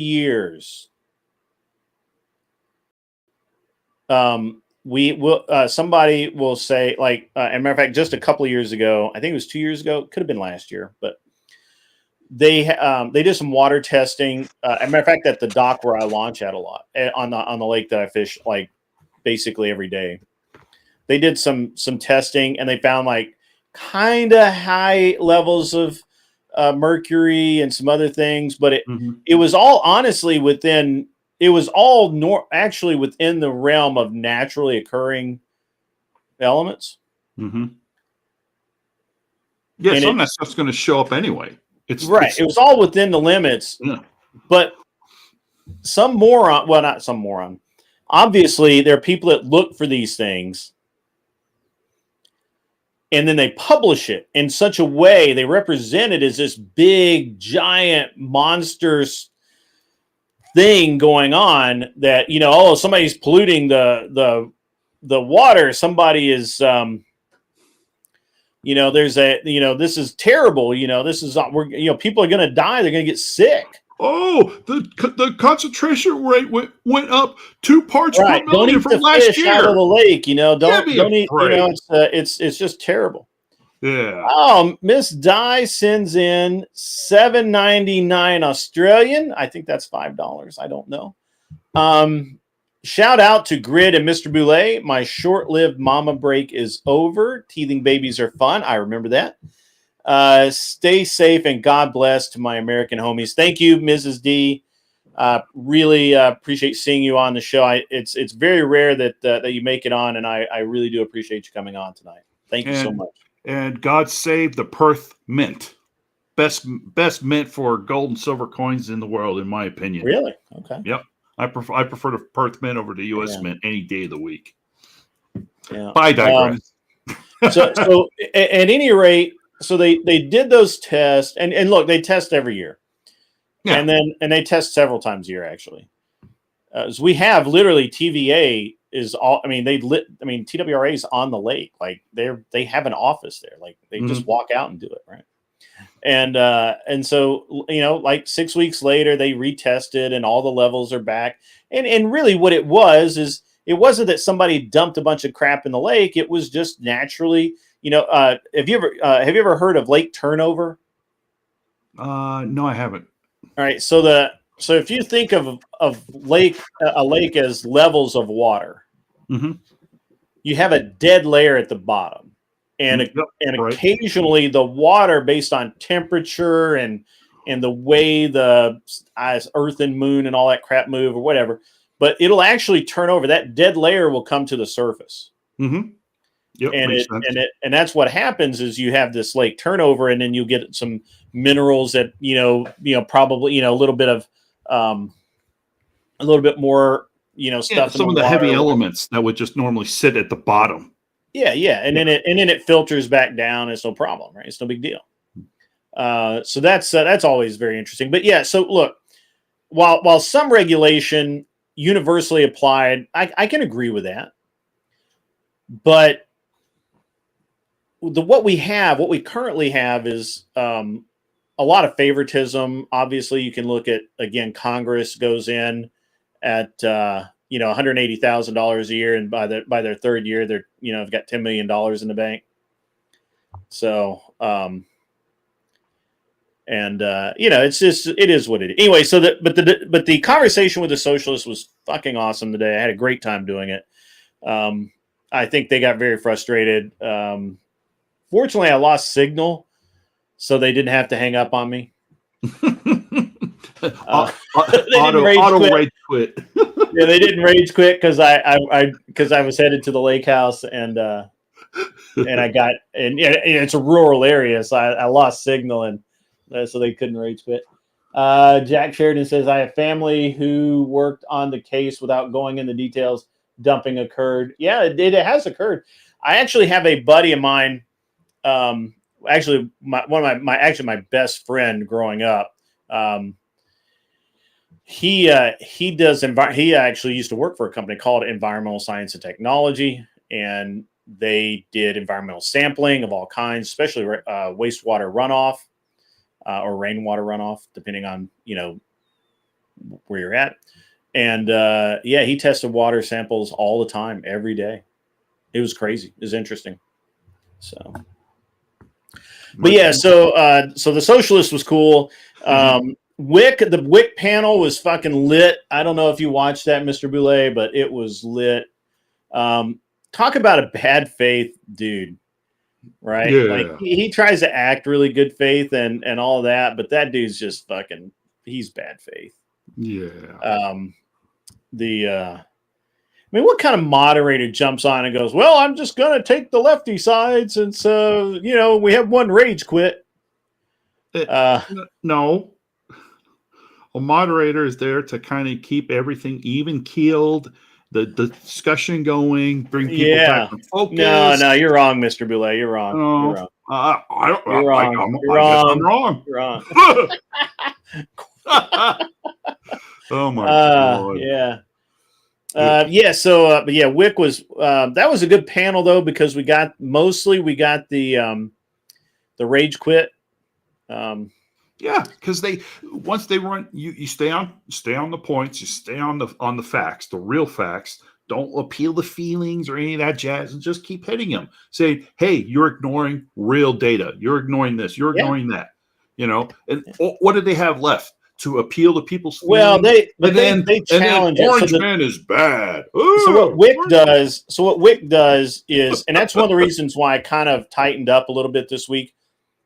years, we will somebody will say, like, as a matter of fact, just a couple of years ago, I think it was 2 years ago, could have been last year, but they did some water testing. As a matter of fact, at the dock where I launch at a lot, on the lake that I fish like basically every day, they did some testing and they found like kind of high levels of mercury and some other things, but it was all honestly within. It was all actually within the realm of naturally occurring elements. Mm-hmm. Yeah, some of that stuff's going to show up anyway. It was all within the limits. Yeah. But some moron, well, not some moron. Obviously, there are people that look for these things, and then they publish it in such a way, they represent it as this big, giant, monsters thing going on that, somebody's polluting the water. Somebody is, there's this is terrible. This is, people are going to die. They're going to get sick. Oh, the concentration rate went up 2 parts per Right. Don't million eat from the last fish out of year. the lake. You know, Give me a don't eat. You break. know, it's just terrible. Yeah. Oh, Miss Di sends in $7.99 Australian. I think that's $5. I don't know. Shout out to Grid and Mr. Boulay. My short-lived mama break is over. Teething babies are fun. I remember that. Stay safe and God bless to my American homies. Thank you, Mrs. D. Really appreciate seeing you on the show. It's very rare that you make it on, and I really do appreciate you coming on tonight. Thank you so much. And God save the Perth Mint. Best mint for gold and silver coins in the world, in my opinion. Really? Okay. Yep. I prefer the Perth Mint over the U.S. Yeah. Mint any day of the week. Yeah. But I digress. So at any rate, so they did those tests, and look, they test every year, Yeah. and they test several times a year actually. So we have literally TVA is all. I mean, TWRA is on the lake, like they have an office there, like they just walk out and do it, right? And so, you know, like 6 weeks later, they retested and all the levels are back. And really what it was is it wasn't that somebody dumped a bunch of crap in the lake. It was just naturally, you know, have you ever heard of lake turnover? No, I haven't. All right. So if you think of a lake as levels of water, you have a dead layer at the bottom. And right. Occasionally the water, based on temperature and the way the Earth and Moon and all that crap move or whatever, but it'll actually turn over. That dead layer will come to the surface. Yep, And that's what happens is you have this lake turnover, and then you get some minerals that probably a little bit of a little bit more stuff. Some of the heavy elements that would just normally sit at the bottom. Yeah, and then it filters back down. It's no problem, right? It's no big deal. So that's always very interesting. But yeah, so look, while some regulation universally applied, I can agree with that. But what we currently have is a lot of favoritism. Obviously, you can look at, again, Congress goes in at $180,000 a year, and by their third year, they're have got $10 million in the bank. So, it's just, it is what it is. Anyway, so but the conversation with the socialists was fucking awesome today. I had a great time doing it. I think they got very frustrated. Fortunately, I lost signal, so they didn't have to hang up on me. Auto rage quit. Yeah, they didn't rage quit because I was headed to the lake house, and it's a rural area, so I lost signal, and so they couldn't rage quit. Jack Sheridan says, I have family who worked on the case without going into details. Dumping occurred. Yeah, it has occurred. I actually have a buddy of mine. Actually, my best friend growing up. He actually used to work for a company called Environmental Science and Technology, and they did environmental sampling of all kinds, especially wastewater runoff or rainwater runoff, depending on where you're at. And he tested water samples all the time, every day. It was crazy. It was interesting. So, but yeah, so the socialist was cool. The WIC panel was fucking lit. I don't know if you watched that, Mr. Boulay, but it was lit. Talk about a bad faith dude, right? Yeah. Like he tries to act really good faith and all that, but that dude's just fucking, he's bad faith. Yeah. What kind of moderator jumps on and goes, well, I'm just going to take the lefty sides. And so, we have one rage quit. No. A moderator is there to kind of keep everything even keeled, the discussion going, bring people back to focus. No, you're wrong, Mr. Boulay. You're wrong. No. You're wrong. I'm wrong. You're wrong. Oh my God. Yeah. WIC was that was a good panel though, because we got the rage quit. Yeah, because once they run, you stay on the points, you stay on the facts, the real facts. Don't appeal to feelings or any of that jazz, and just keep hitting them. Say, hey, you're ignoring real data. You're ignoring this. You're Yeah. ignoring that. And what do they have left to appeal to people's feelings? Well, they and challenge then it. Orange Man is bad. So what Ooh, Wick does is, and that's one of the reasons why I kind of tightened up a little bit this week.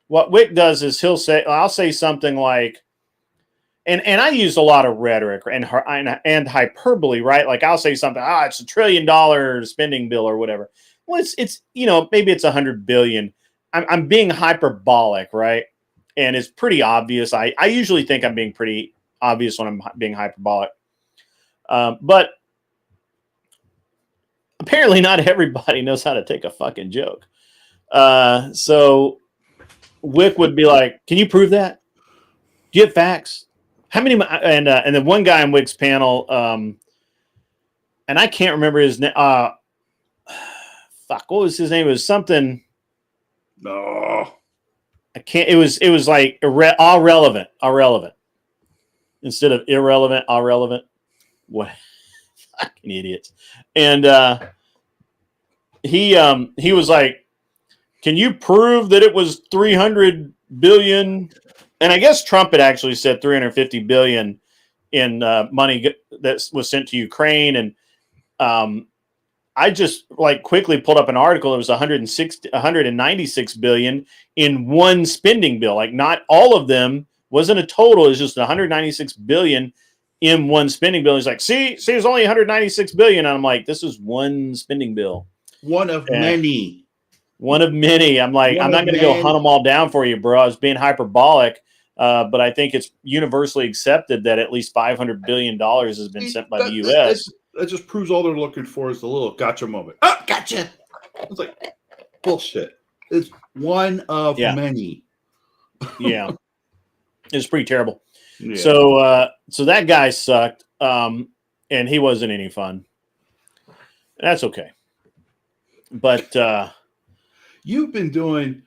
What Wick does is I'll say something like, and I use a lot of rhetoric and hyperbole, right? Like I'll say something, it's $1 trillion spending bill or whatever. Well, it's maybe it's 100 billion. I'm being hyperbolic, right? And it's pretty obvious. I usually think I'm being pretty obvious when I'm being hyperbolic, but apparently not everybody knows how to take a fucking joke. So Wick would be like, "Can you prove that? Do you have facts? How many?" And then one guy on Wick's panel, and I can't remember his name. Fuck, what was his name? It was something. no. I can't. It was like all relevant instead of irrelevant, all relevant. What fucking idiots! And he was like, "Can you prove that it was 300 billion?" And I guess Trump had actually said 350 billion in money that was sent to Ukraine. And I just like quickly pulled up an article. It was 196 billion in one spending bill. Like not all of them wasn't a total. It was just 196 billion in one spending bill. He's like, see, it's only 196 billion. And I'm like, this is one spending bill. One of many. One of many. I'm like, I'm not going to go hunt them all down for you, bro. I was being hyperbolic. But I think it's universally accepted that at least $500 billion has been sent by the U.S. That just proves all they're looking for is the little gotcha moment. Oh, gotcha. It's like bullshit. It's one of many. Yeah. It's pretty terrible. Yeah. So that guy sucked. And he wasn't any fun. That's okay. But you've been doing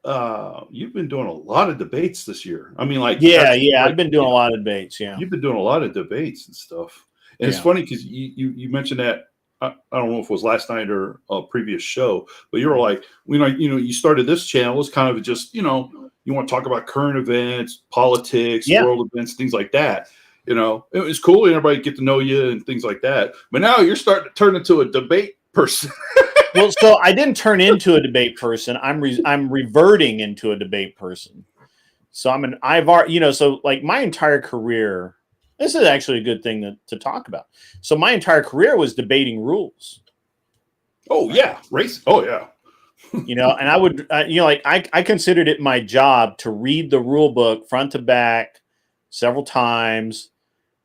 a lot of debates this year. I mean, like I've been doing a lot of debates. Yeah, you've been doing a lot of debates and stuff. And it's funny because you mentioned that I don't know if it was last night or a previous show, but you were like, you started this channel as kind of just you want to talk about current events, politics, world events, things like that. It was cool and everybody get to know you and things like that. But now you're starting to turn into a debate person. Well, so I didn't turn into a debate person. I'm reverting into a debate person. So so like my entire career, this is actually a good thing to talk about. So my entire career was debating rules. Oh yeah. Race. Oh yeah. And I would, I considered it my job to read the rule book front to back several times.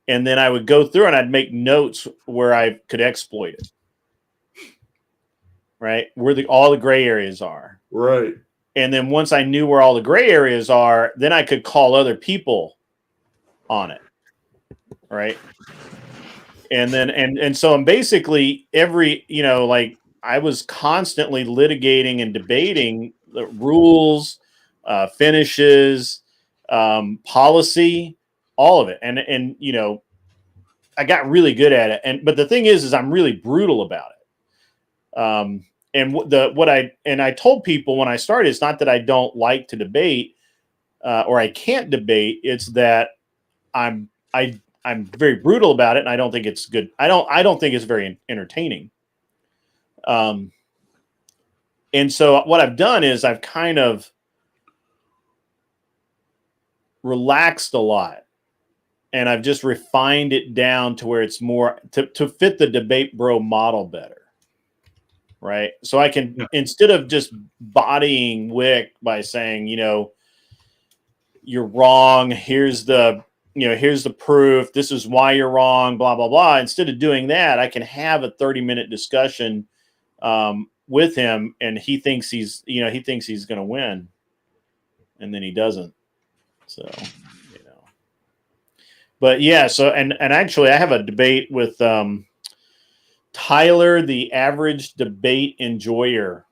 And then I would go through and I'd make notes where I could exploit it. Right. Where all the gray areas are. Right. And then once I knew where all the gray areas are, then I could call other people on it. Right. And then, and so I'm basically I was constantly litigating and debating the rules, finishes, policy, all of it. And I got really good at it. But the thing is I'm really brutal about it. And I told people when I started, it's not that I don't like to debate or I can't debate. It's that I'm very brutal about it, and I don't think it's good. I don't think it's very entertaining. And so what I've done is I've kind of relaxed a lot, and I've just refined it down to where it's more to fit the debate bro model better. Right. So I can, instead of just bodying Wick by saying, you're wrong. Here's the proof. This is why you're wrong, blah, blah, blah. Instead of doing that, I can have a 30-minute discussion with him. And he thinks he's going to win. And then he doesn't. So, but yeah. So, and actually I have a debate with, Tyler, the average debate enjoyer.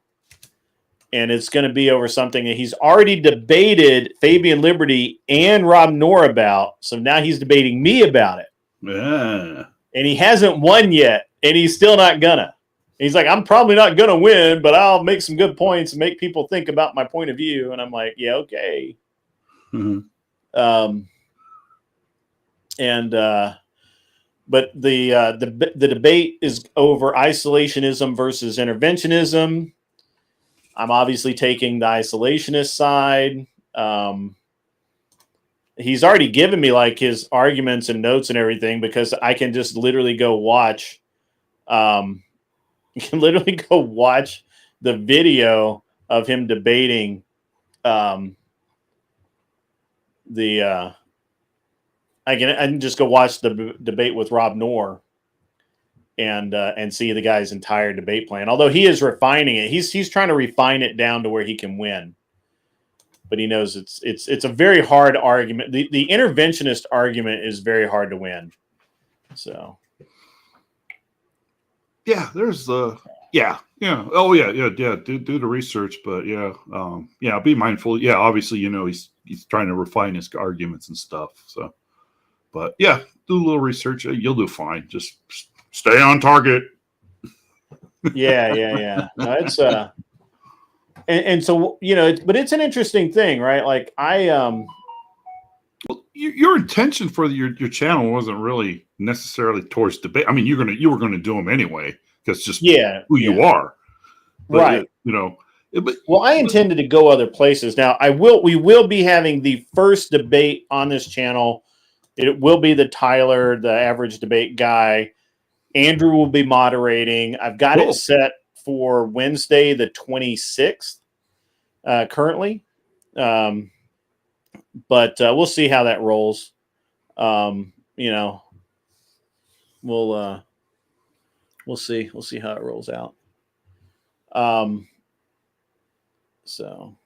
and it's going to be over something that he's already debated Fabian Liberty and Rob Noor about. So now he's debating me about it. Yeah. And he hasn't won yet, and he's still not gonna. He's like, I'm probably not gonna win, but I'll make some good points and make people think about my point of view. And I'm like, yeah, okay. Mm-hmm. But the debate is over isolationism versus interventionism. I'm obviously taking the isolationist side. He's already given me like his arguments and notes and everything because I can just literally go watch. You can literally go watch the video of him debating I can just go watch the debate with Rob Noor and see the guy's entire debate plan. Although he is refining it, he's trying to refine it down to where he can win. But he knows it's a very hard argument. The interventionist argument is very hard to win. So yeah, there's yeah. Oh yeah. Do the research, but yeah, be mindful. Yeah, obviously, he's trying to refine his arguments and stuff. So, but yeah, do a little research. You'll do fine. Just stay on target. yeah. No, it's and so but it's an interesting thing, right? Like Well, your intention for your channel wasn't really necessarily towards debate. I mean, you were gonna do them anyway. That's just who you are, but, right? Well, I intended to go other places. Now, we will be having the first debate on this channel. It will be the Tyler, the average debate guy. Andrew will be moderating. I've got it set for Wednesday, the 26th, currently. But we'll see how that rolls. We'll see. We'll see how it rolls out. So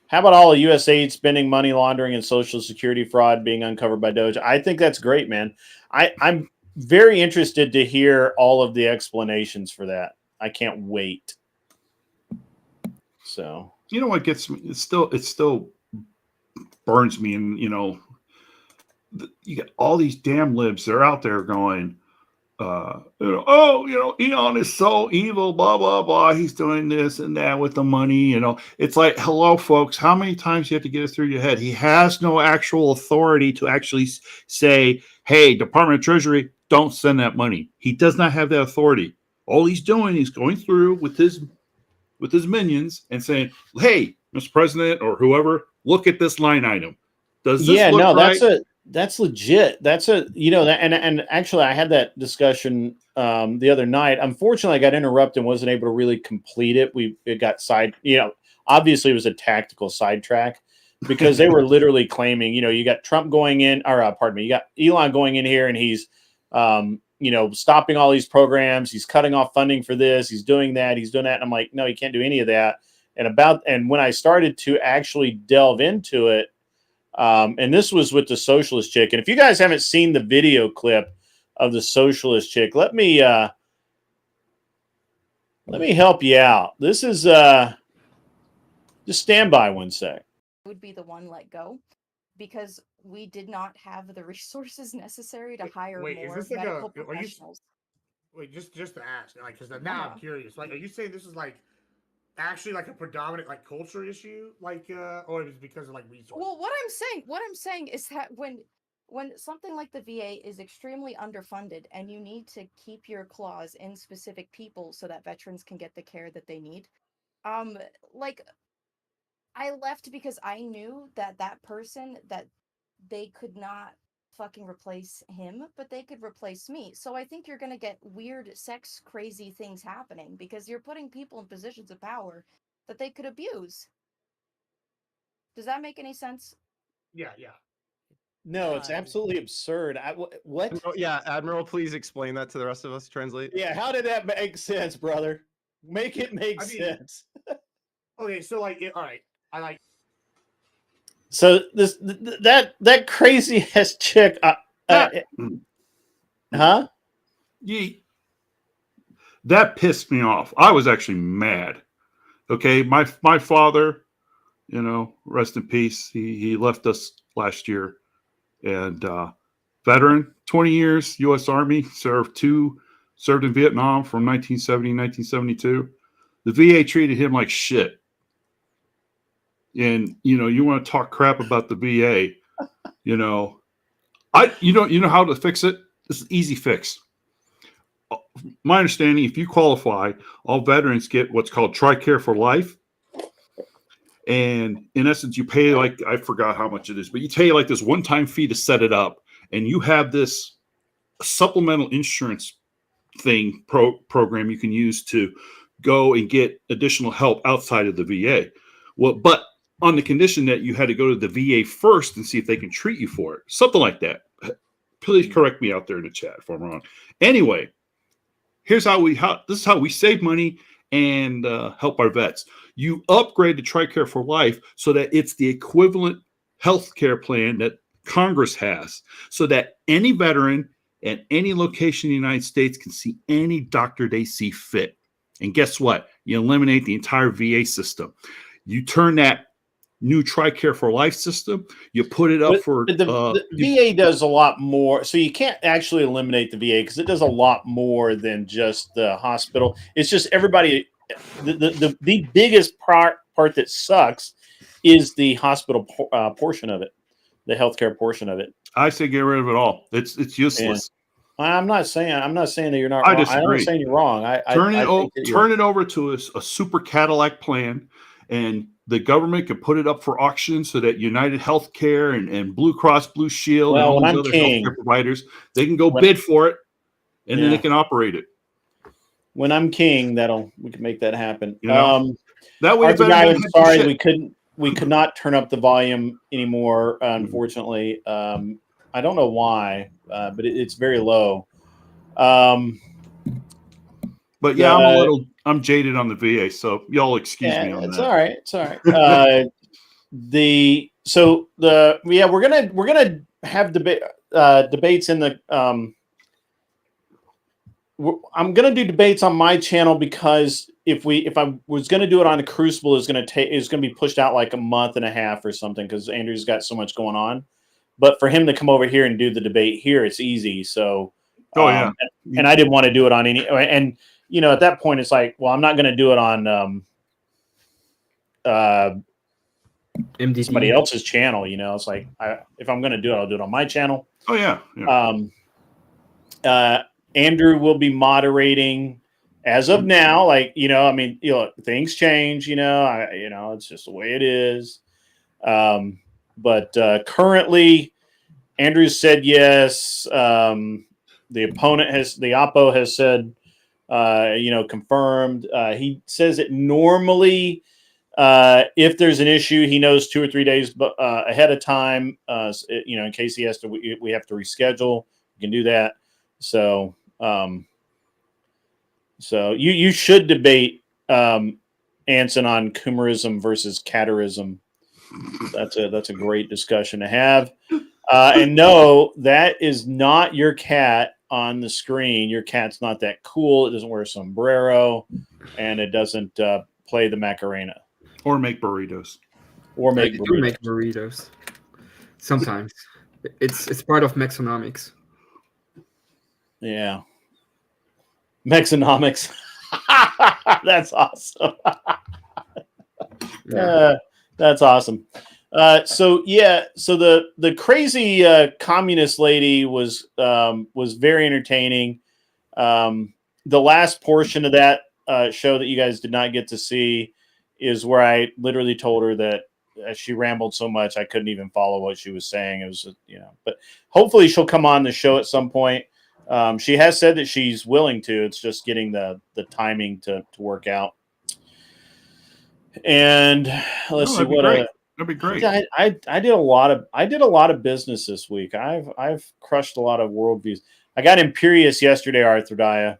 how about all of USAID spending money laundering and social security fraud being uncovered by Doge? I think that's great, man. I'm very interested to hear all of the explanations for that. I can't wait. So what gets me? It still burns me, and you got all these damn libs. They're out there going, Elon is so evil, blah blah blah. He's doing this and that with the money. It's like, hello, folks. How many times you have to get it through your head? He has no actual authority to actually say, "Hey, Department of Treasury, don't send that money." He does not have that authority. All he's doing is going through with his minions and saying, "Hey, Mr. President or whoever, look at this line item. Does this look right?" That's legit. That's and actually I had that discussion the other night. Unfortunately, I got interrupted and wasn't able to really complete it. It got obviously it was a tactical sidetrack because they were literally claiming, you got Trump going in, or pardon me, you got Elon going in here and he's stopping all these programs, he's cutting off funding for this, he's doing that. And I'm like, no, he can't do any of that. And when I started to actually delve into it, and this was with the socialist chick. And if you guys haven't seen the video clip of the socialist chick, let me help you out. This is just stand by one sec. Would be the one let go because we did not have the resources necessary to hire more medical professionals. Just to ask, because now I'm curious. Like, are you saying this is actually a predominant culture issue, or is it because of resources? Well, what I'm saying is that when something like the VA is extremely underfunded and you need to keep your claws in specific people so that veterans can get the care that they need, I left because I knew that person, that they could not fucking replace him, but they could replace me. So I think you're going to get weird sex crazy things happening because you're putting people in positions of power that they could abuse. Does that make any sense? Yeah. No, it's absolutely absurd. What? Yeah, Admiral, please explain that to the rest of us. Translate. Yeah, how did that make sense, brother? Make it make sense. Okay, so all right, I So that crazy ass chick, huh? That pissed me off. I was actually mad Okay, my father, rest in peace. He left us last year, and veteran, 20 years, U.S. Army, served in Vietnam from 1970 to 1972. The VA treated him like shit. And you want to talk crap about the VA, you know how to fix it? This is easy fix. My understanding, if you qualify, all veterans get what's called TRICARE for life. And in essence, you pay I forgot how much it is, but you pay this one-time fee to set it up. And you have this supplemental insurance program you can use to go and get additional help outside of the VA. Well, but on the condition that you had to go to the VA first and see if they can treat you for it. Something like that. Please correct me out there in the chat if I'm wrong. Anyway, this is how we save money and help our vets. You upgrade to TRICARE for life so that it's the equivalent health care plan that Congress has, so that any veteran at any location in the United States can see any doctor they see fit. And guess what? You eliminate the entire VA system. You turn that new TRICARE for life system, you put it up the VA does a lot more. So you can't actually eliminate the VA because it does a lot more than just the hospital. It's just everybody. The biggest part that sucks is the hospital portion of it, the healthcare portion of it. I say get rid of it all. It's useless. And I'm not saying that you're not I wrong. disagree. I'm not saying you're wrong. Turn it over to a super Cadillac plan, and the government can put it up for auction so that United Healthcare and Blue Cross Blue Shield and all these other healthcare providers, they can go bid for it, and then they can operate it. When I'm king, we can make that happen. That way, I'm sorry we could not turn up the volume anymore. Unfortunately, I don't know why, but it's very low. But yeah, I'm jaded on the VA, so y'all excuse me on that. It's all right. It's all right. We're gonna have debates in the. I'm gonna do debates on my channel because if I was gonna do it on a Crucible, it's gonna be pushed out like a month and a half or something because Andrew's got so much going on. But for him to come over here and do the debate here, it's easy. So, and I didn't want to do it on any. And at that point, it's like, well, I'm not going to do it on somebody else's channel. It's like if I'm going to do it, I'll do it on my channel. Oh yeah. Andrew will be moderating as of now. Things change. It's just the way it is. But currently, Andrew said yes. The oppo has said, confirmed. He says it normally, if there's an issue, he knows 2 or 3 days ahead of time. In case he has to, we have to reschedule. We can do that. So, you should debate Anson on Coomerism versus Catarism. That's a great discussion to have. And no, that is not your cat on the screen. Your cat's not that cool. It doesn't wear a sombrero, and it doesn't play the Macarena or make burritos. Make burritos. Sometimes it's part of Mexonomics. Yeah, Mexonomics. That's awesome. That's awesome. So the crazy communist lady was very entertaining. The last portion of that show that you guys did not get to see is where I literally told her that she rambled so much I couldn't even follow what she was saying. It was but hopefully she'll come on the show at some point. She has said that she's willing to. It's just getting the timing to work out. And let's see what that'd be great. I did a lot of business this week. I've crushed a lot of worldviews. I got Imperious yesterday, Arthrodaya.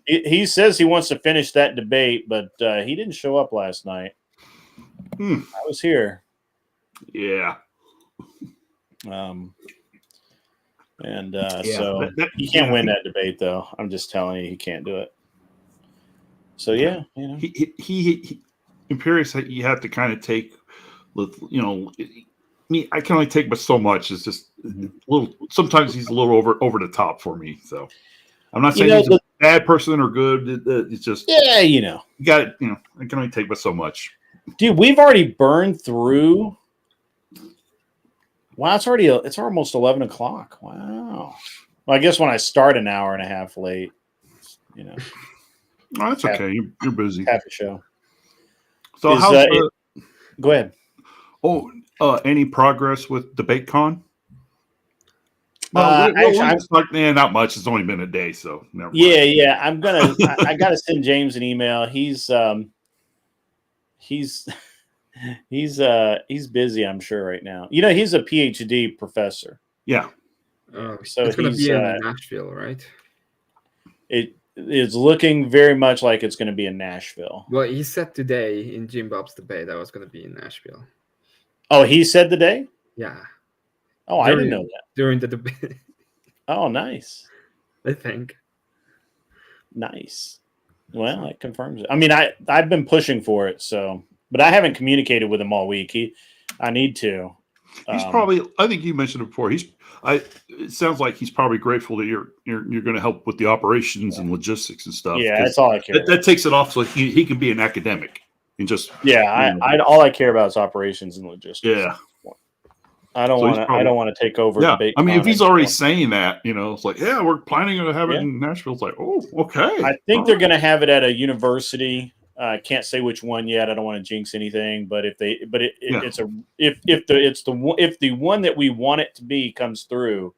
He says he wants to finish that debate, but he didn't show up last night. I was here. Yeah. So he can't win that debate, though. I'm just telling you, he can't do it. So yeah, you know, he Imperious, you have to kind of take with, you know, me. I can only take but so much. It's just a little. Sometimes he's a little over the top for me. So I'm not saying he's a bad person or good. It's just yeah, you know, you got it. You know, I can only take but so much. dude. We've already burned through. Wow, it's almost 11 o'clock. Wow. Well, I guess when I start an hour and a half late, you know. Oh, that's okay. You're busy. Half a show. So how's go ahead. Oh, any progress with DebateCon? Well, not much. It's only been a day, so never mind. Yeah. I'm gonna. I gotta send James an email. He's busy, I'm sure, right now. You know, he's a PhD professor. Yeah. So it's going to be in Nashville, right? It is looking very much like it's going to be in Nashville. Well, he said today in Jim Bob's debate that was going to be in Nashville. Oh, he said today? Yeah. Oh, I didn't know that. During the debate. Oh, nice. I think. Nice. Well, it confirms it. I mean, I've been pushing for it, so, but I haven't communicated with him all week. I need to. He's probably. I think you mentioned it before. It sounds like he's probably grateful that you're going to help with the operations and logistics and stuff. Yeah, that's all I care. That takes it off, so he can be an academic and just. Yeah, all I care about is operations and logistics. Yeah. I don't want to take over. Yeah, Debate I mean, if he's already saying that, you know, it's like, yeah, we're planning to have it in Nashville. It's like, oh, okay. I think they're going to have it at a university. I can't say which one yet. I don't want to jinx anything, but if the one that we want it to be comes through,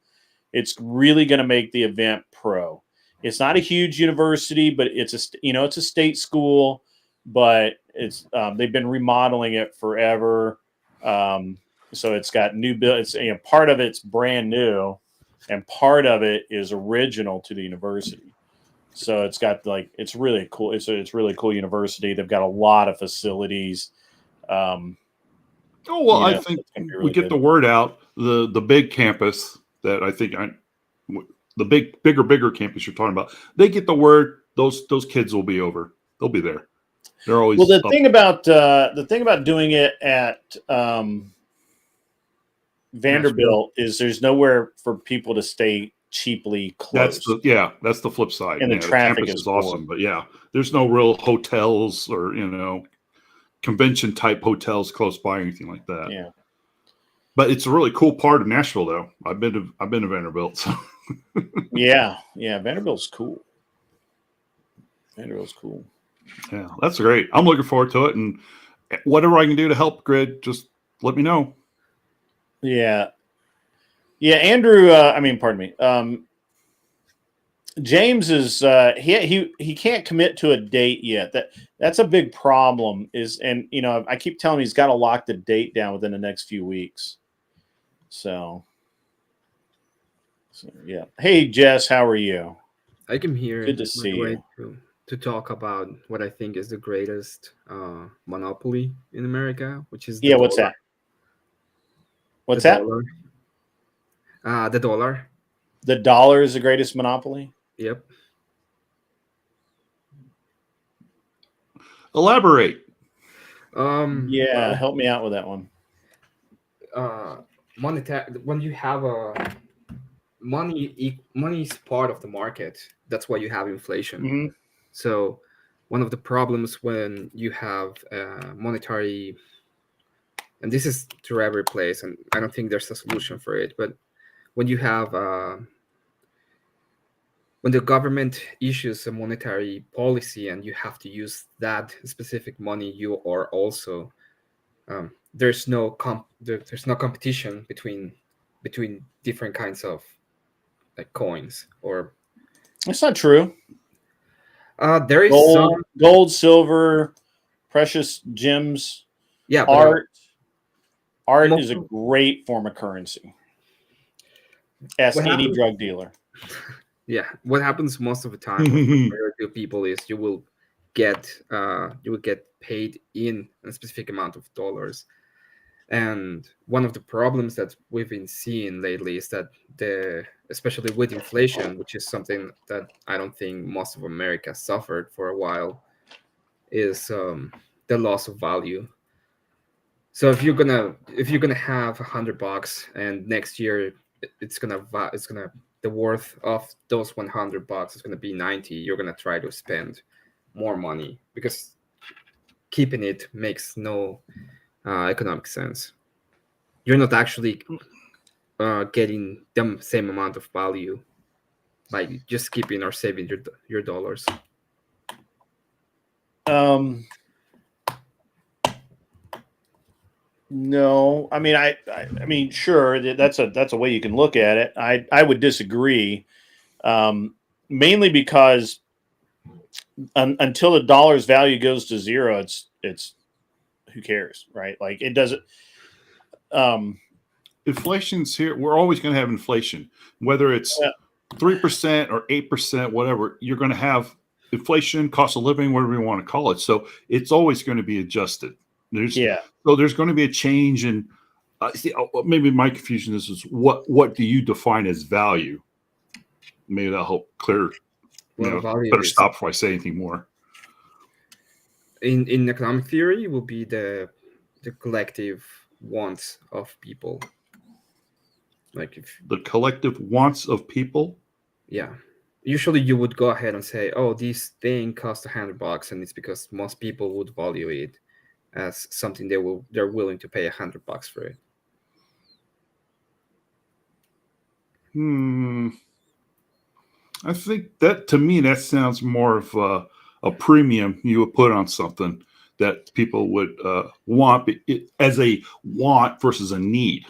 it's really going to make the event pro. It's not a huge university, but it's a state school, but it's they've been remodeling it forever. So it's got new build. It's part of it's brand new, and part of it is original to the university. So it's got it's really cool. It's really cool university. They've got a lot of facilities. I think really we get the word out. The big campus that I think the bigger campus you're talking about. They get the word. Those kids will be over. They'll be there. They're always the thing about doing it at Vanderbilt is there's nowhere for people to stay cheaply close. That's the flip side. And the traffic is awesome, but there's no real hotels or convention type hotels close by or anything like that. Yeah, but it's a really cool part of Nashville, though. I've been to Vanderbilt. So. yeah, Vanderbilt's cool. Vanderbilt's cool. Yeah, that's great. I'm looking forward to it, and whatever I can do to help Grid, just let me know. Yeah. Andrew. Pardon me. James is he can't commit to a date yet. That's a big problem. I keep telling him he's got to lock the date down within the next few weeks. So yeah. Hey Jess, how are you? I come here. Good to see you. To talk about what I think is the greatest monopoly in America, which is the what's dollar. that? What's that? The dollar. The dollar is the greatest monopoly? Yep. Elaborate. Help me out with that one. When you have money is part of the market. That's why you have inflation. Mm-hmm. So one of the problems when you have monetary, and this is to every place, and I don't think there's a solution for it, but when you have when the government issues a monetary policy and you have to use that specific money, you are also there's no competition between different kinds of coins. Or it's not true. There is gold, silver, precious gems. Yeah, art is a great form of currency. Ask any drug dealer. Yeah, what happens most of the time with people is you will get paid in a specific amount of dollars. And one of the problems that we've been seeing lately is that especially with inflation, which is something that I don't think most of America suffered for a while, is the loss of value. So if you're gonna have $100 and next year it's gonna the worth of those $100 is gonna be 90, you're gonna try to spend more money because keeping it makes no economic sense. You're not actually getting the same amount of value by just keeping or saving your dollars. No, I mean, I mean, sure, that's a way you can look at it. I would disagree, mainly because until the dollar's value goes to zero, it's who cares, right? Like it doesn't. Inflation's here. We're always going to have inflation, whether it's 3% or 8%, whatever. You're going to have inflation, cost of living, whatever you want to call it. So it's always going to be adjusted. So there's going to be a change in. Maybe my confusion is what do you define as value? Maybe that'll help clear. Better stop before I say anything more. In economic theory, it will be the collective wants of people. Like if the collective wants of people. Yeah. Usually you would go ahead and say, oh, this thing costs $100, and it's because most people would value it as something they're willing to pay $100 for it. I think that, to me, that sounds more of a premium you would put on something that people would want as a want versus a need.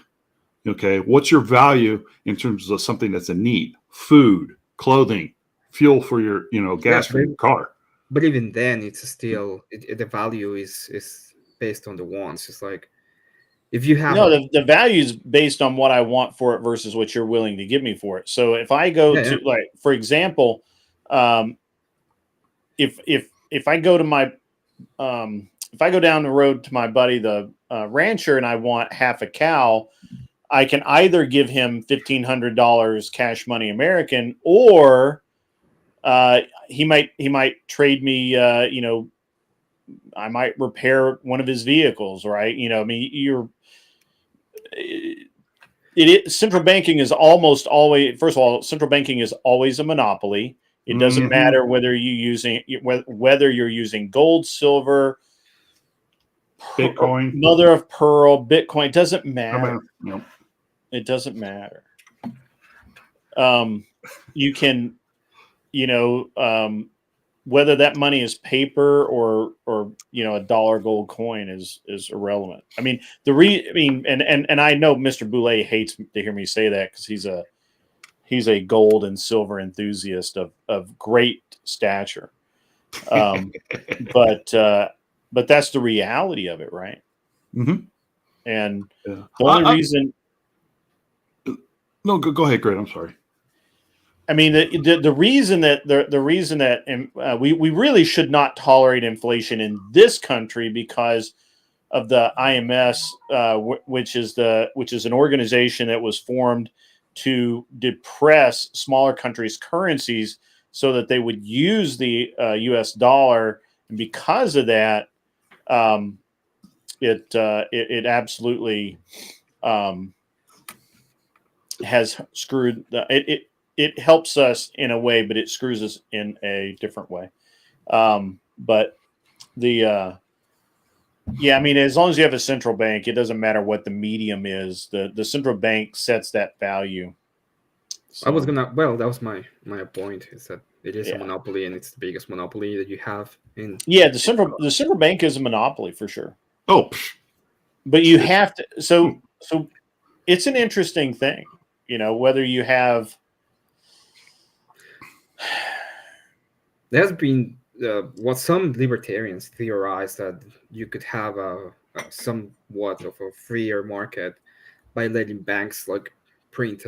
Okay, what's your value in terms of something that's a need? Food, clothing, fuel for your gas for your car. But even then, it's still the value is based on the wants. It's like if you have the value is based on what I want for it versus what you're willing to give me for it. So if I go like, for example, if I go to my if I go down the road to my buddy the rancher and I want half a cow, I can either give him $1,500 cash money American, or he might trade me. I might repair one of his vehicles, right? I mean, central banking is almost always. First of all, central banking is always a monopoly. It doesn't matter whether you're using gold, silver, Bitcoin, mother of pearl, Bitcoin. It doesn't matter. No. It doesn't matter. You can, whether that money is paper or a dollar gold coin is irrelevant. I mean, and I know Mr. Boulay hates to hear me say that because he's a gold and silver enthusiast of great stature. But that's the reality of it, right? Mm-hmm. And the only reason. No, go ahead, Greg. I'm sorry. I mean, the reason that we really should not tolerate inflation in this country because of the IMS, which is an organization that was formed to depress smaller countries' currencies so that they would use the U.S. dollar, and because of that, it absolutely has screwed it helps us in a way, but it screws us in a different way. But I mean, as long as you have a central bank, it doesn't matter what the medium is. The central bank sets that value. So, that was my point, is that it is a monopoly, and it's the biggest monopoly that you have in. Yeah, the central bank is a monopoly for sure. Oh, but you have to. So it's an interesting thing, whether you have. There's been what some libertarians theorize, that you could have a somewhat of a freer market by letting banks print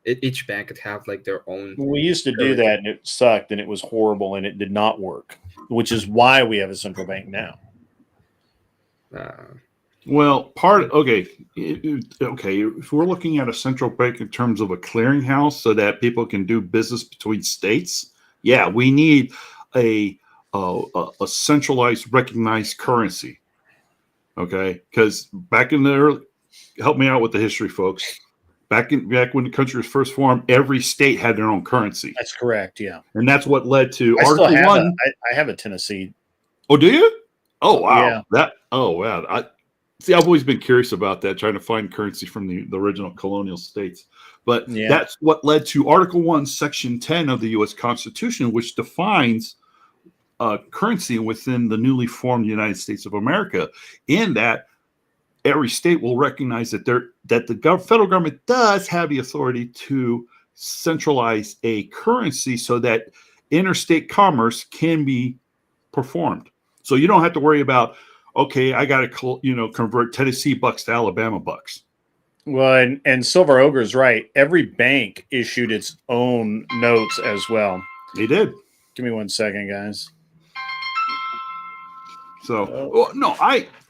each bank could have their own. We used to do that, and it sucked, and it was horrible, and it did not work, which is why we have a central bank now. Well, if we're looking at a central bank in terms of a clearinghouse so that people can do business between states, yeah, we need a a centralized, recognized currency. Okay, because back in the early, help me out with the history, folks. Back when the country was first formed, every state had their own currency, That's correct. Yeah. and that's what led to I still Article have One. I have a Tennessee. Oh, do you? Oh, wow. Yeah. Wow. I see. I've always been curious about that, trying to find currency from the original colonial states. But Yeah. that's what led to Article 1, Section 10 of the U.S. Constitution, which defines currency within the newly formed United States of America, in that every state will recognize that the federal government does have the authority to centralize a currency so that interstate commerce can be performed. So you don't have to worry about, okay, I got to convert Tennessee bucks to Alabama bucks. Well, and Silver Ogre's right. Every bank issued its own notes as well. They did. Give me 1 second, guys. So no,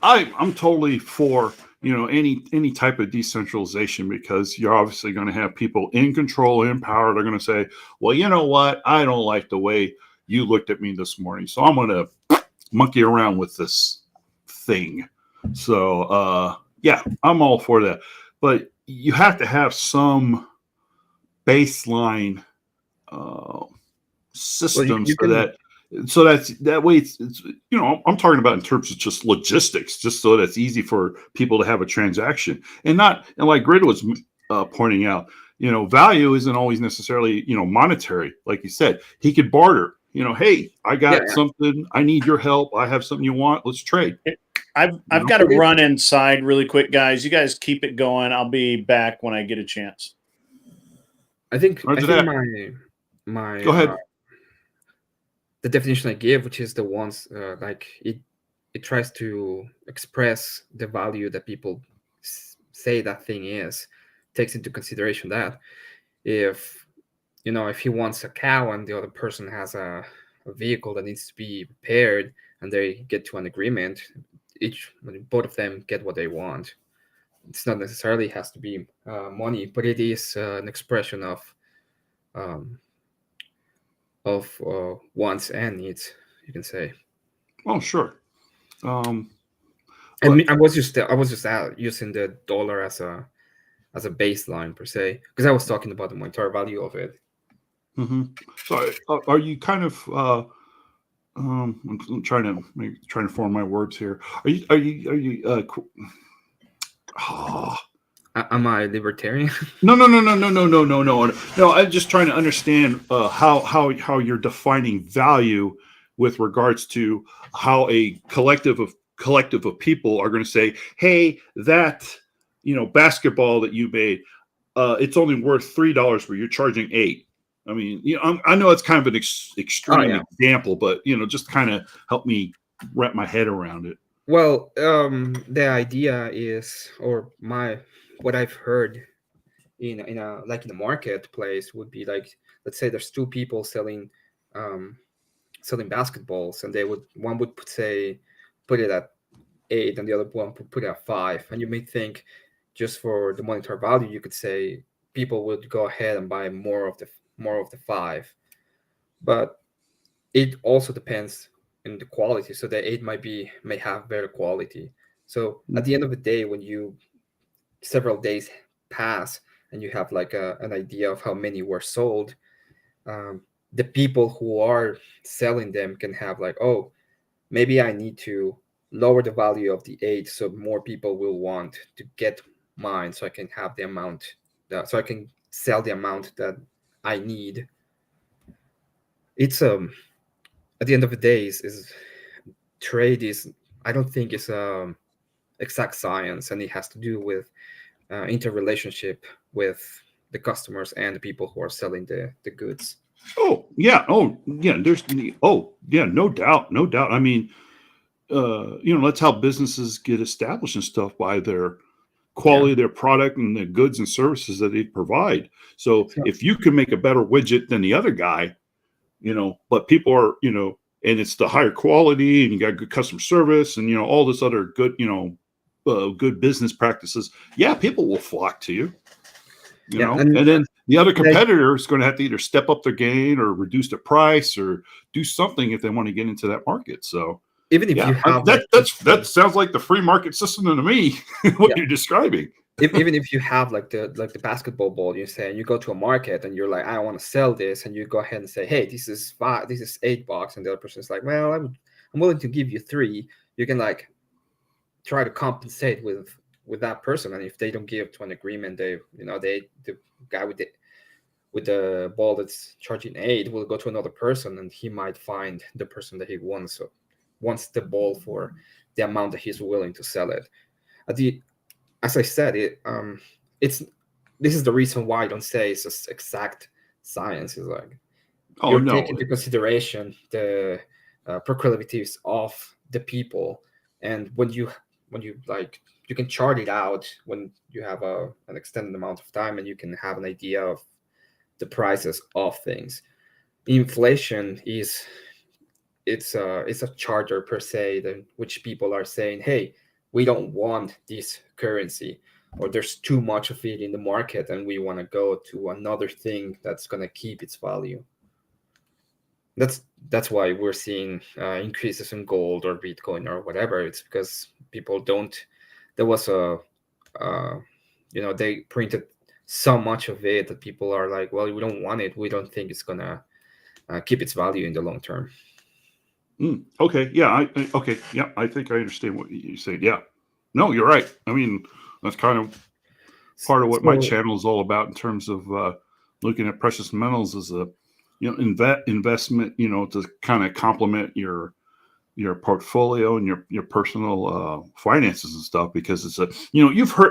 I'm totally for any type of decentralization, because you're obviously going to have people in control, in power. They're going to say, well, you know what? I don't like the way you looked at me this morning, so I'm going to monkey around with this thing. So yeah, I'm all for that. But you have to have some baseline system so that way it's I'm talking about in terms of just logistics, just so that's easy for people to have a transaction, and like Grid was pointing out, value isn't always necessarily monetary. Like you said, he could barter. Hey, I got something. I need your help. I have something you want. Let's trade. I've got to run inside really quick, guys. You guys keep it going. I'll be back when I get a chance. I think my go ahead. The definition I give, which is the ones like it tries to express the value that people say that thing is, takes into consideration that if he wants a cow and the other person has a vehicle that needs to be repaired and they get to an agreement, both of them get what they want. It's not necessarily has to be money, but it is an expression of wants and needs, you can say. Oh, sure. I was just using the dollar as a baseline per se, because I was talking about the monetary value of it. Mm-hmm. So are you kind of I'm trying to form my words here. Are you Am I libertarian? No. I'm just trying to understand how you're defining value with regards to how a collective of people are going to say, hey, that basketball that you made, it's only worth $3, but you're charging $8. I mean, I know it's kind of an extreme example, but just kind of help me wrap my head around it. Well, the idea is, or what I've heard in a marketplace would be like, let's say there's two people selling basketballs, and one would put it at 8 and the other one would put it at 5, and you may think just for the monetary value you could say people would go ahead and buy more of the 5, but it also depends in the quality. So the 8 may have better quality. So at the end of the day, when several days pass and you have like an idea of how many were sold, the people who are selling them can have like, oh, maybe I need to lower the value of the 8 so more people will want to get mine, so I can have the amount so I can sell the amount that I need. It's at the end of the day is trade is, I don't think it's exact science, and it has to do with interrelationship with the customers and the people who are selling the goods. Oh yeah. No doubt. I mean, that's how businesses get established and stuff, by their quality of their product and the goods and services that they provide. So if you can make a better widget than the other guy, but people are, and it's the higher quality and you got good customer service and, all this other good, good business practices. Yeah. People will flock to you, and the other competitor is going to have to either step up their game or reduce the price or do something if they want to get into that market. So even if you have that sounds like the free market system to me. What you're describing. Even if you have like the basketball ball, you say, and you go to a market and you're like, I want to sell this, and you go ahead and say, hey, this is $8, and the other person's like, well, I'm willing to give you $3. You can like try to compensate with that person, and if they don't give to an agreement, the guy with the ball that's charging $8 will go to another person, and he might find the person that he wants the ball for the amount that he's willing to sell it. As I said, this is the reason why I don't say it's just exact science. Is like you're taking into consideration the proclivities of the people, and when you like, you can chart it out when you have an extended amount of time, and you can have an idea of the prices of things. Inflation it's a charter per se, which people are saying, hey, we don't want this currency, or there's too much of it in the market, and we want to go to another thing that's going to keep its value. That's why we're seeing increases in gold or Bitcoin or whatever. It's because people don't. There was they printed so much of it that people are like, well, we don't want it. We don't think it's gonna keep its value in the long term. Okay. Yeah. Okay. Yeah. I think I understand what you say. Yeah. No, you're right. I mean, that's kind of part of what my channel is all about in terms of looking at precious metals as a investment. To kind of complement your portfolio and your personal finances and stuff, because it's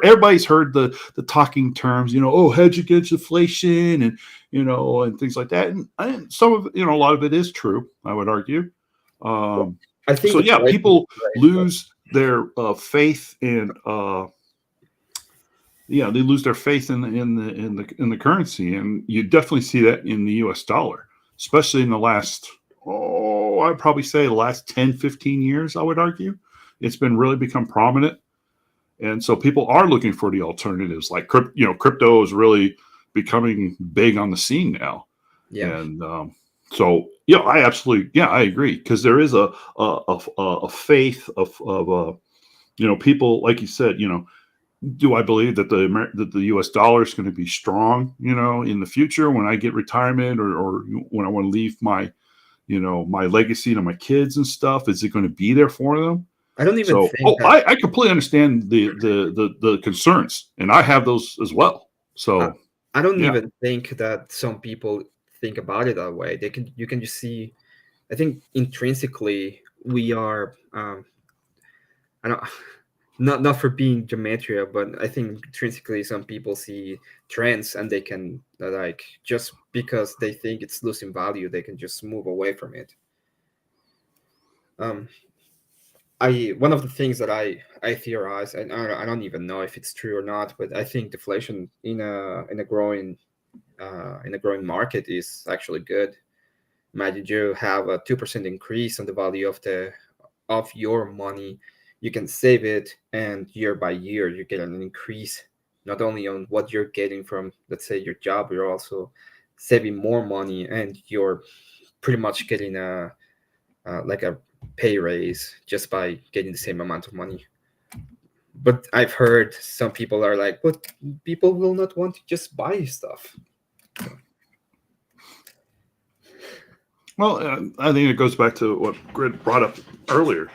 everybody's heard the talking terms, hedge against inflation and and things like that, and some of a lot of it is true, I would argue. I think so. People lose their faith in they lose their faith in the currency, and you definitely see that in the U.S. dollar, especially in the last I'd probably say the last 10, 15 years. I would argue it's been really become prominent, and so people are looking for the alternatives. Like crypto is really becoming big on the scene now. Yeah, and so I absolutely I agree, because there is a faith of people, like you said. Do I believe that the U.S. dollar is going to be strong in the future when I get retirement, or when I want to leave my my legacy to my kids and stuff? Is it going to be there for them? I don't even think I completely understand the concerns, and I have those as well. So I don't even think that some people think about it that way. You can just see, I think intrinsically we are I don't not for being gematria, but I think intrinsically some people see trends, and they can like, just because they think it's losing value, they can just move away from it. One of the things that I theorize, and I don't even know if it's true or not, but I think deflation in a growing market is actually good. Imagine you have a 2% increase on the value of your money. You can save it, and year by year you get an increase, not only on what you're getting from, let's say, your job, you're also saving more money, and you're pretty much getting a pay raise just by getting the same amount of money. But I've heard some people are like, but people will not want to just buy stuff. Well, I think it goes back to what Grid brought up earlier.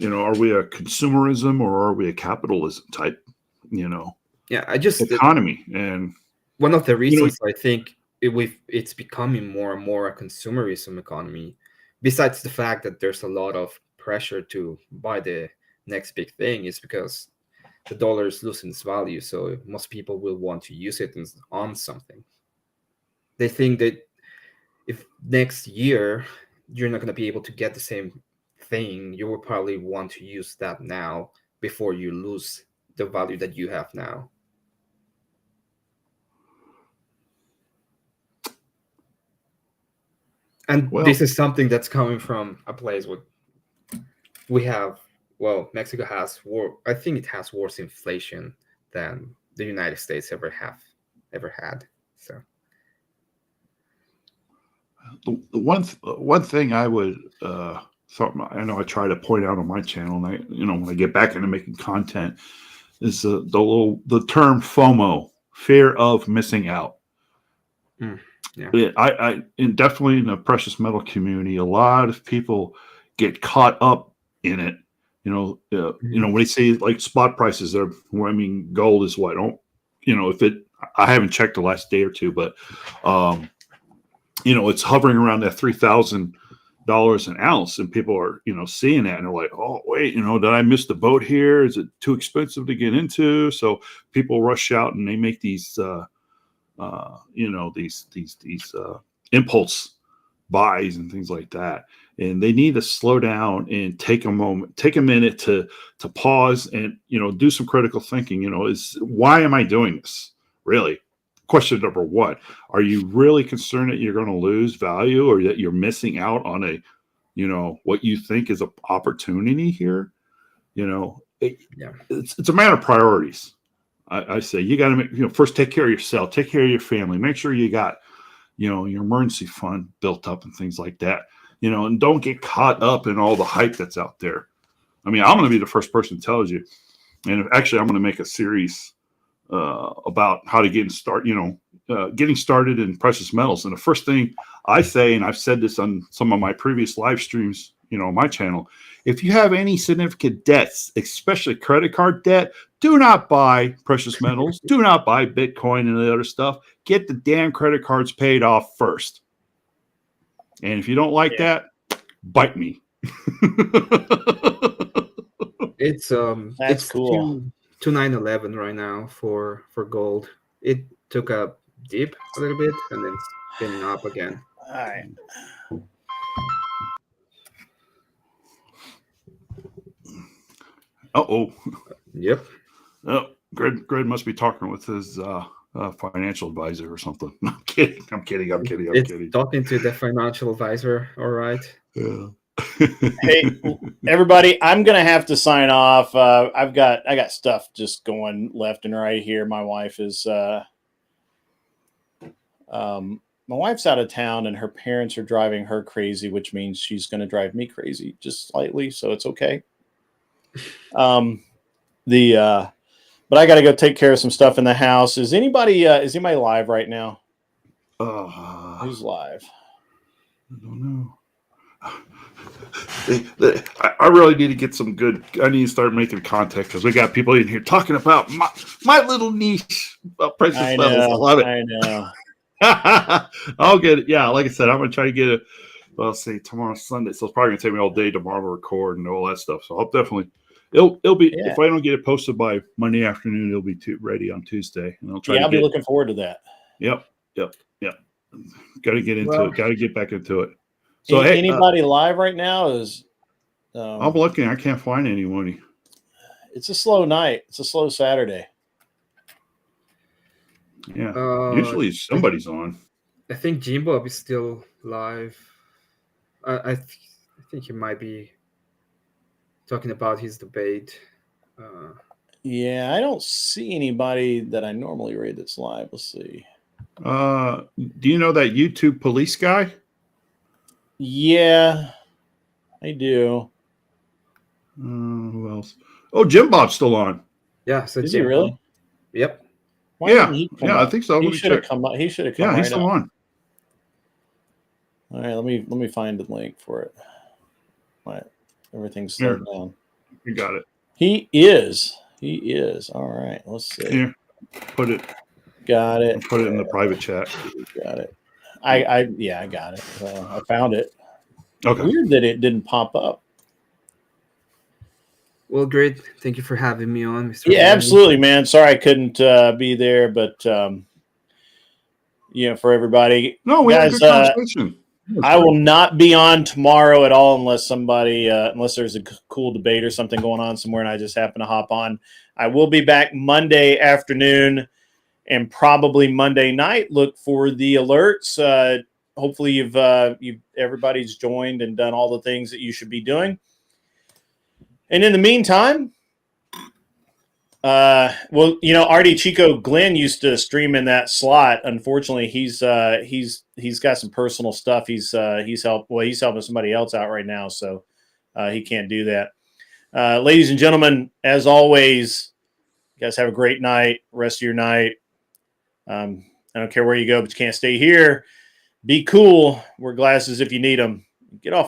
Are we a consumerism, or are we a capitalism type? Economy. And one of the reasons I think it's becoming more and more a consumerism economy, besides the fact that there's a lot of pressure to buy the next big thing, is because the dollar is losing its value. So most people will want to use it on something. They think that if next year you're not going to be able to get the same thing, you will probably want to use that now before you lose the value that you have now. And this is something that's coming from a place where Mexico has I think it has worse inflation than the United States ever have ever had. So The one thing I would something I know I try to point out on my channel, and I when I get back into making content, is the term FOMO, fear of missing out. yeah, I and definitely in the precious metal community, a lot of people get caught up in it. When they say like spot prices are, I mean, gold is what? If it, I haven't checked the last day or two, but it's hovering around that $3,000 an ounce, and people are seeing that and they're like, oh wait, did I miss the boat here? Is it too expensive to get into? So people rush out and they make these these impulse buys and things like that, and they need to slow down and take a minute to pause and do some critical thinking. Is why am I doing this? Really, question number one: are you really concerned that you're going to lose value, or that you're missing out on a what you think is an opportunity here? It's a matter of priorities. I say you got to make, first take care of yourself, take care of your family, make sure you got, your emergency fund built up and things like that, and don't get caught up in all the hype that's out there. I mean, I'm going to be the first person who tells you, and actually I'm going to make a series about how to getting started in precious metals. And the first thing I say, and I've said this on some of my previous live streams, on my channel, if you have any significant debts, especially credit card debt, do not buy precious metals. Do not buy Bitcoin and the other stuff. Get the damn credit cards paid off first. And if you don't like that, bite me. it's That's cool. 2911 right now for gold. It took a dip a little bit and then spinning up again. All right. Uh-oh. Yep. Oh, Greg must be talking with his financial advisor or something. I'm kidding. It's talking to the financial advisor. All right. Yeah. Hey, everybody, I'm gonna have to sign off. I got stuff just going left and right here. My wife is my wife's out of town, and her parents are driving her crazy, which means she's gonna drive me crazy just slightly. So it's okay. But I got to go take care of some stuff in the house. Is anybody live right now? Who's live? I don't know. I really need to get some good. I need to start making contact because we got people in here talking about my little niche about precious metals. I love it. I know. I'll get it. Yeah, like I said, I'm gonna try to get it. Well, say tomorrow's Sunday, so it's probably gonna take me all day tomorrow to record and all that stuff. So I'll definitely. It'll be if I don't get it posted by Monday afternoon, it'll be ready on Tuesday, and I'll try. I'll be looking forward to that. Yep. Got to get into it. Got to get back into it. So hey, anybody live right now is? I'm looking. I can't find anyone. It's a slow night. It's a slow Saturday. Yeah. Usually somebody's on. I think Jimbo is still live. I think he might be talking about his debate. Yeah, I don't see anybody that I normally read that's live. Let's see. Do you know that YouTube police guy? Yeah, I do. Who else? Oh, Jim Bob's still on. Yeah, so is he really? Yep. I think so. He should have come up. He should have come. Yeah, he's still on. All right, let me find the link for it. All right. Everything's slowed down. You got it. He is. All right. Let's see. Here, put it. Got it. Put it in the private chat. Got it. I got it. I found it. Okay. Weird that it didn't pop up. Well, great. Thank you for having me on, Mr. Yeah, absolutely, man. Sorry I couldn't be there, but for everybody. No, we had a good conversation. I will not be on tomorrow at all unless unless there's a cool debate or something going on somewhere and I just happen to hop on. I will be back Monday afternoon and probably Monday night. Look for the alerts. Hopefully everybody's joined and done all the things that you should be doing. And in the meantime, Well, you know, Artie Chico Glenn used to stream in that slot. Unfortunately, he's got some personal stuff. He's helping somebody else out right now, so he can't do that. Ladies and gentlemen, as always, you guys have a great night. Rest of your night. I don't care where you go, but you can't stay here. Be cool. Wear glasses if you need them. Get off.